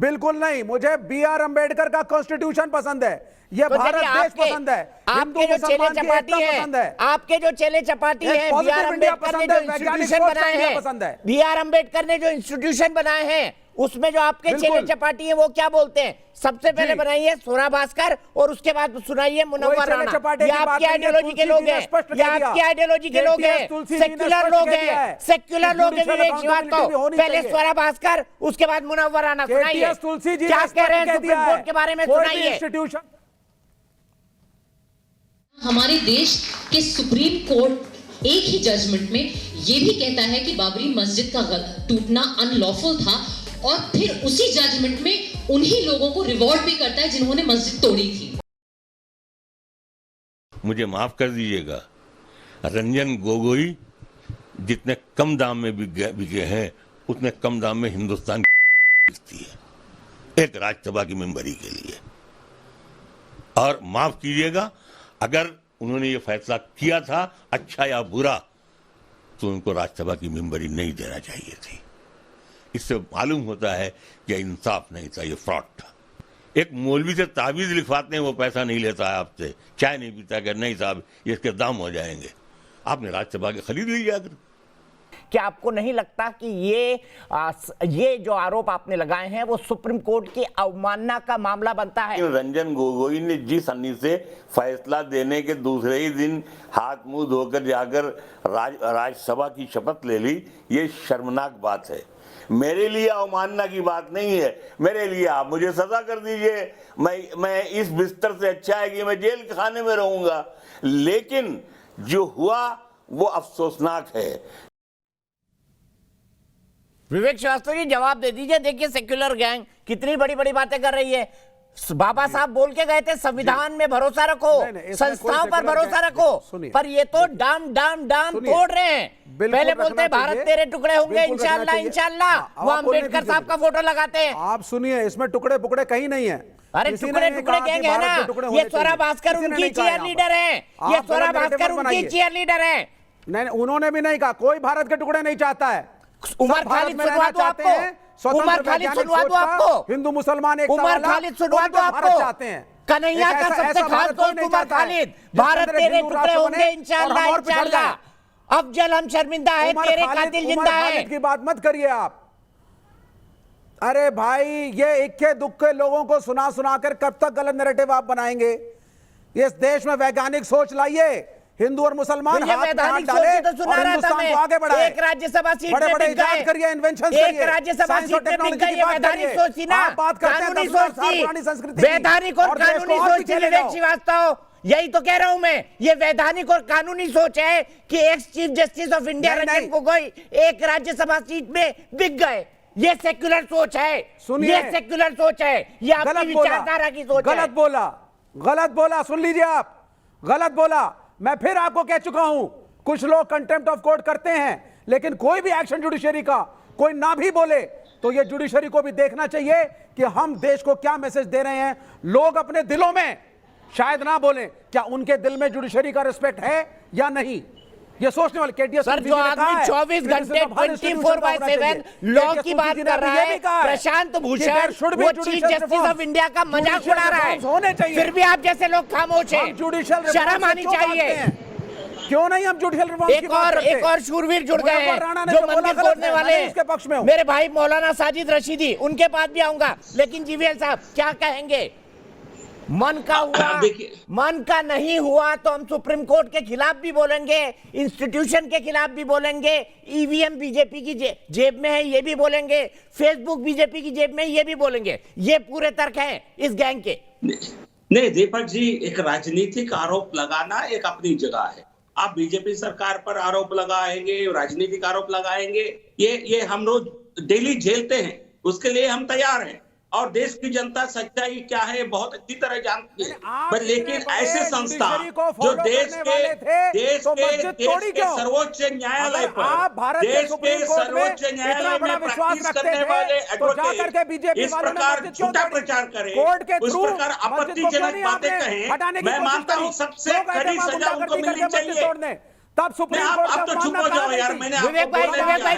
बिल्कुल नहीं, मुझे BR अम्बेडकर का कॉन्स्टिट्यूशन पसंद है, ये तो भारत देखिए, देश पसंद है, हिंदू आपके जो चेले मुसलमान की चपाटी एकता पसंद है। आपके जो चेले चपाटी एक हैं, positive BR इंडिया अम्बेडकर ने पसंद जो है, वैज्ञानिक इंस्टीट्यूशन सोच का बनाए इंडिया हैं, पसंद है। BR अम्बेडकर ने जो इंस्टीट्यूशन बनाए हैं, उसमें जो आपके बिल्कुल। चेले चपाटी हैं वो क्या बोलते हैं? सबसे पहले बनाइए सोना भास्कर और उसके बाद सुनाइए मुनव्वर चेले राणा। चपाटे ये की बात आपकी नहीं है, आइडियोलॉजी के तुलसी लोग जी ने हैं, स्पष्ट ये कह दिया। आपकी आइडियोलॉजी के लोग हैं, तुलसी जी ने सेक्युलर स्पष्ट लोग कह दिया हैं, है सेक्युलर कि लोग हैं। judicial विवेक accountability श्रीवास्तव भी होनी पहले चाहिए। स्वरा भास्कर, उसके बाद मुनव्वर राणा। सुनाइए KTS तुलसी जी क्या ने कह रहे हैं स्पष्ट कह सुप्रीम दिया कोर्ट है, के बारे में, कोई भी सुनाइए। इंस्टीट्यूशन हमारे देश के सुप्रीम कोर्ट एक ही जजमेंट में ये भी कहता है कि बाबरी मस्जिद का टूटना अनलॉफुल था, और फिर उसी जजमेंट में उन्हीं लोगों को रिवॉर्ड भी करता है जिन्होंने मस्जिद तोड़ी थी। मुझे माफ कर दीजिएगा, रंजन गोगोई जितने कम दाम में बिके हैं, उतने कम दाम में हिंदुस्तान की बिकती है एक राज्यसभा की मेंबरी के लिए। और माफ कीजिएगा, अगर उन्होंने ये फैसला किया था अच्छा या बुरा, तो उनको राज्यसभा की मेंबरी नहीं देना चाहिए थी। इससे मालूम होता है कि इंसाफ नहीं था, ये फ्रॉड था। एक मौलवी से तावीज लिखवाते हैं, वो पैसा नहीं लेता है आपसे, चाय नहीं पीता कि नहीं साहब ये इसके दाम हो जाएंगे। आपने राज्यसभा के खरीद लीजिए। अगर क्या आपको नहीं लगता कि ये जो आरोप आपने लगाए हैं वो सुप्रीम कोर्ट की अवमानना का मामला बनता है? रंजन गोगोई ने जिस अन्नी से फैसला देने के दूसरे ही दिन हाथ मुंह धोकर जाकर राज्यसभा की शपथ ले ली, ये शर्मनाक बात है। मेरे लिए अवमानना की बात नहीं है, मेरे लिए आप मुझे सजा कर दीजिए, मैं इस बिस्तर से अच्छा है कि मैं जेल खाने में रहूंगा, लेकिन जो हुआ वो अफसोसनाक है। विवेक श्रीवास्तव जी जवाब दे दीजिए। देखिए सेक्युलर गैंग कितनी बड़ी बड़ी बातें कर रही है। बाबा साहब बोल के गए थे संविधान में भरोसा रखो, संस्थाओं पर भरोसा रखो, पर ये तो डाम डाम डाम तोड़ रहे हैं। पहले बोलते हैं भारत तेरे टुकड़े होंगे इंशाल्लाह इंशाल्लाह, वो अम्बेडकर साहब का फोटो लगाते हैं। आप सुनिए, इसमें टुकड़े पुकड़े कहीं नहीं है। अरे टुकड़े टुकड़े गैंग है ना, ये स्वरा भास्कर उनकी चीयर लीडर है, ये स्वरा भास्कर उनकी चीयर लीडर है। नहीं, उन्होंने भी नहीं कहा, कोई भारत के टुकड़े नहीं चाहता है। उमर खालिद सुनवा दो आपको, उमर खालिद सुनवा दो आपको, हिंदू मुसलमान एक उमर खालिद सुनवा दो आपको चाहते हैं। कन्हैया का सबसे खास दोस्त उमर खालिद, भारत तेरे टुकड़े होंगे इंशाल्लाह इंशाल्लाह, अफजल हम शर्मिंदा है, तेरे कातिल जिंदा है। की बात मत करिए आप। अरे भाई, ये इक्के दुक्के लोगों को सुना सुना कर कब तक गलत नैरेटिव आप बनाएंगे? इस देश में वैज्ञानिक सोच लाइए, हिंदू और मुसलमान हाथ में हाथ डाले और हिंदुस्तान को आगे बढ़ाए। एक राज्यसभा सीट बड़े में बड़े बिक गए, इजाद करिए, इन्वेंशंस करिए, एक राज्यसभा साइंस और सीट में बिक टेक्नोलॉजी गई। की ये बात वैधानिक करिए। सोच थी ना, आप बात करते हैं कानूनी 10,000 सोच साल थी, पुरानी संस्कृति की। वैधानिक और देश को कानूनी और सोच पीछे थी। ले विवेक जाओ। श्रीवास्तव, यही तो कह रहा हूं मैं, ये वैधानिक और कानूनी सोच है कि ex chief justice of India Ranjan Gogoi एक राज्यसभा सीट में बिक गए। ये सेक्युलर सोच है, ये सेक्युलर सोच है, ये आपकी विचारधारा की सोच है। गलत बोला, गलत बोला, सुन लीजिए आप, गलत बोला। मैं फिर आपको कह चुका हूं, कुछ लोग कंटेम्प्ट ऑफ कोर्ट करते हैं, लेकिन कोई भी एक्शन जुडिशरी का कोई ना भी बोले तो ये जुडिशरी को भी देखना चाहिए कि हम देश को क्या मैसेज दे रहे हैं। लोग अपने दिलों में शायद ना बोले, क्या उनके दिल में जुडिशरी का रिस्पेक्ट है या नहीं, ये सोचने वाले। केटीएस सर, जो आदमी 24 घंटे 24/7 लॉ की बात कर रहा है, प्रशांत भूषण, वो चीफ जस्टिस ऑफ इंडिया का मजाक उड़ा रहा है, फिर भी आप जैसे लोग खामोश हैं। शर्म आनी चाहिए। क्यों नहीं हम जुडिशियल रिफॉर्म की बात करते? एक और शूरवीर जुड़ गए हैं जो मंदिर तोड़ने वाले इसके पक्ष में हूं। मेरे भाई मौलाना साजिद रशीदी, उनके पास भी आऊंगा। लेकिन जीवीएल साहब क्या कहेंगे? मन का हुआ, मन का नहीं हुआ तो हम सुप्रीम कोर्ट के खिलाफ भी बोलेंगे, इंस्टीट्यूशन के खिलाफ भी बोलेंगे, ईवीएम बीजेपी की जेब में है ये भी बोलेंगे, फेसबुक बीजेपी की जेब में है ये भी बोलेंगे। ये पूरे तर्क हैं इस गैंग के। नहीं दीपक जी, एक राजनीतिक आरोप लगाना एक अपनी जगह है। आप बीजेपी सरकार पर आरोप लगाएंगे, राजनीतिक आरोप लगाएंगे, ये हम रोज डेली झेलते हैं, उसके लिए हम तैयार हैं। और देश की जनता सच्चाई क्या है बहुत अच्छी तरह जानती है। पर लेकिन ऐसे संस्था जो देश के सर्वोच्च न्यायालय पर, देश के सर्वोच्च न्यायालय में प्रैक्टिस करने वाले एडवोकेट इस प्रकार झूठा प्रचार करें, उस प्रकार आपत्तिजनक बातें कहें, मैं मानता हूँ सबसे कड़ी सजा उनको मिलनी चाहिए। तब सुप्रीम कोर्ट आप तो चुप हो जाओ यार। मैंने विवेक भाई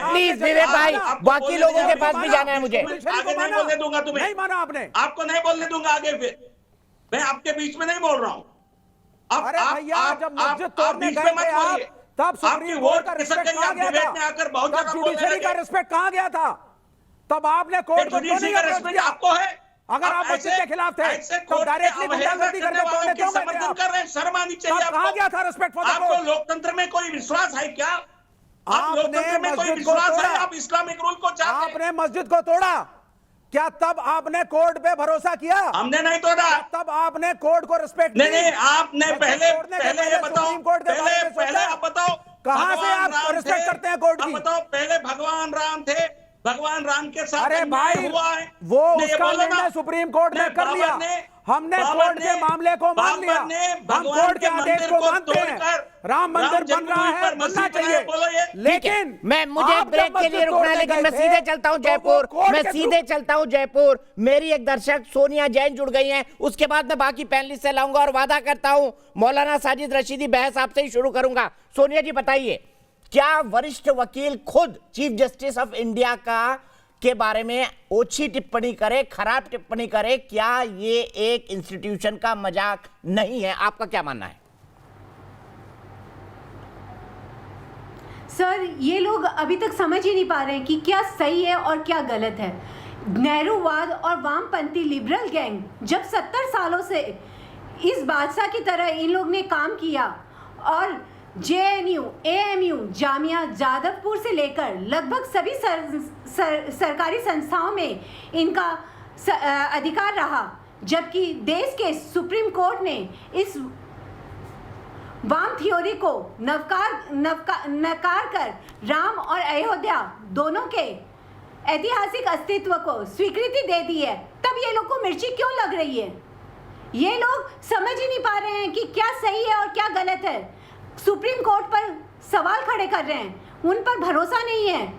प्लीज, विवेक भाई बाकी लोगों के पास भी जाना है मुझे। आगे नहीं बोलने दूंगा तुम्हें, नहीं माना आपने, आपको नहीं बोलने दूंगा आगे। फिर मैं आपके बीच में नहीं बोल रहा हूँ। अरे भैया जब मस्जिद तोड़ने गए थे आप, तब सुप्रीम कोर्ट का रिस्पेक्ट कहाँ गया था? तब जुडिशरी का रिस्पेक्ट कहाँ गया था? तब आपने कोर्ट को क्यों नहीं अप्रोच किया? आपको है अगर आप मस्जिद के खिलाफ थे तो डायरेक्टली गुंडागर्दी करके तोड़ने क्यों गए थे? कर रहे हैं, शर्म आनी चाहिए। कहाँ गया था रिस्पेक्ट फॉर द आपको कोर्ट? लोकतंत्र में कोई विश्वास है क्या? आप लोकतंत्र में कोई विश्वास है? आप इस्लामिक रूल को चाहते हैं? आपने मस्जिद को तोड़ा, क्या तब आपने कोर्ट पे भरोसा किया? हमने नहीं तोड़ा। तब आपने कोर्ट को रिस्पेक्ट नहीं, आपने पहले ये बताओ, पहले आप बताओ कहां से आप रिस्पेक्ट करते हैं कोर्ट की? बताओ पहले भगवान राम थे, भगवान राम के साथ अरे भाई हुआ है वो उसका निर्णय सुप्रीम कोर्ट ने कर लिया। हमने कोर्ट के मामले को मान लिया, हम कोर्ट के आदेश को मानते हैं। राम मंदिर बन रहा है, बनना चाहिए। लेकिन मैं मुझे ब्रेक के लिए रुकना है, लेकिन मैं सीधे चलता हूं जयपुर। मैं सीधे चलता हूं जयपुर। मेरी एक दर्शक सोनिया जैन जुड़ गई हैं, उसके बाद मैं बाकी पैनलिस्ट से लाऊंगा और वादा करता हूं मौलाना साजिद रशीदी बहस आपसे ही शुरू करूंगा। सोनिया जी बताइए, क्या वरिष्ठ वकील खुद चीफ जस्टिस ऑफ इंडिया के बारे में ओछी टिप्पणी करे, खराब टिप्पणी करे, क्या ये एक इंस्टीट्यूशन का मजाक नहीं है? आपका क्या मानना है? सर, ये लोग अभी तक समझ ही नहीं पा रहे हैं कि क्या सही है और क्या गलत है। नेहरूवाद और वामपंथी लिबरल गैंग जब 70 सालों से इस बादशाह की तरह इन लोग ने काम किया और JNU, AMU, जामिया जादवपुर से लेकर लगभग सभी सरकारी संस्थाओं में इनका अधिकार रहा, जबकि देश के सुप्रीम कोर्ट ने इस वाम थ्योरी को नकार कर राम और अयोध्या दोनों के ऐतिहासिक अस्तित्व को स्वीकृति दे दी है। तब ये लोग को मिर्ची क्यों लग रही है? ये लोग समझ ही नहीं पा रहे हैं कि क्या सही है और क्या गलत है। सुप्रीम कोर्ट पर सवाल खड़े कर रहे हैं, उन पर भरोसा नहीं है।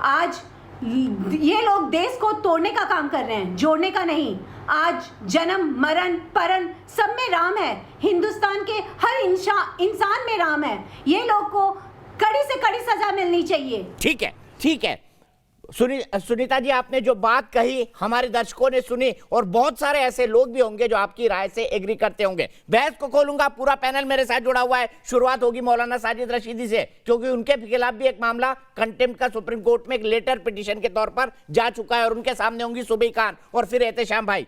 आज ये लोग देश को तोड़ने का काम कर रहे हैं, जोड़ने का नहीं। आज जन्म मरण परण सब में राम है, हिंदुस्तान के हर इंसान में राम है। ये लोग को कड़ी से कड़ी सजा मिलनी चाहिए। ठीक है, ठीक है। सुनीता जी, आपने जो बात कही हमारे दर्शकों ने सुनी और बहुत सारे ऐसे लोग भी होंगे जो आपकी राय से एग्री करते होंगे। बहस को खोलूंगा, पूरा पैनल मेरे साथ जुड़ा हुआ है। शुरुआत होगी मौलाना साजिद रशीदी से, क्योंकि उनके खिलाफ भी एक मामला कंटेम्प्ट का सुप्रीम कोर्ट में एक लेटर पिटीशन के तौर पर जा चुका है और उनके सामने होंगी सुबह खान और फिर एहतेशाम भाई।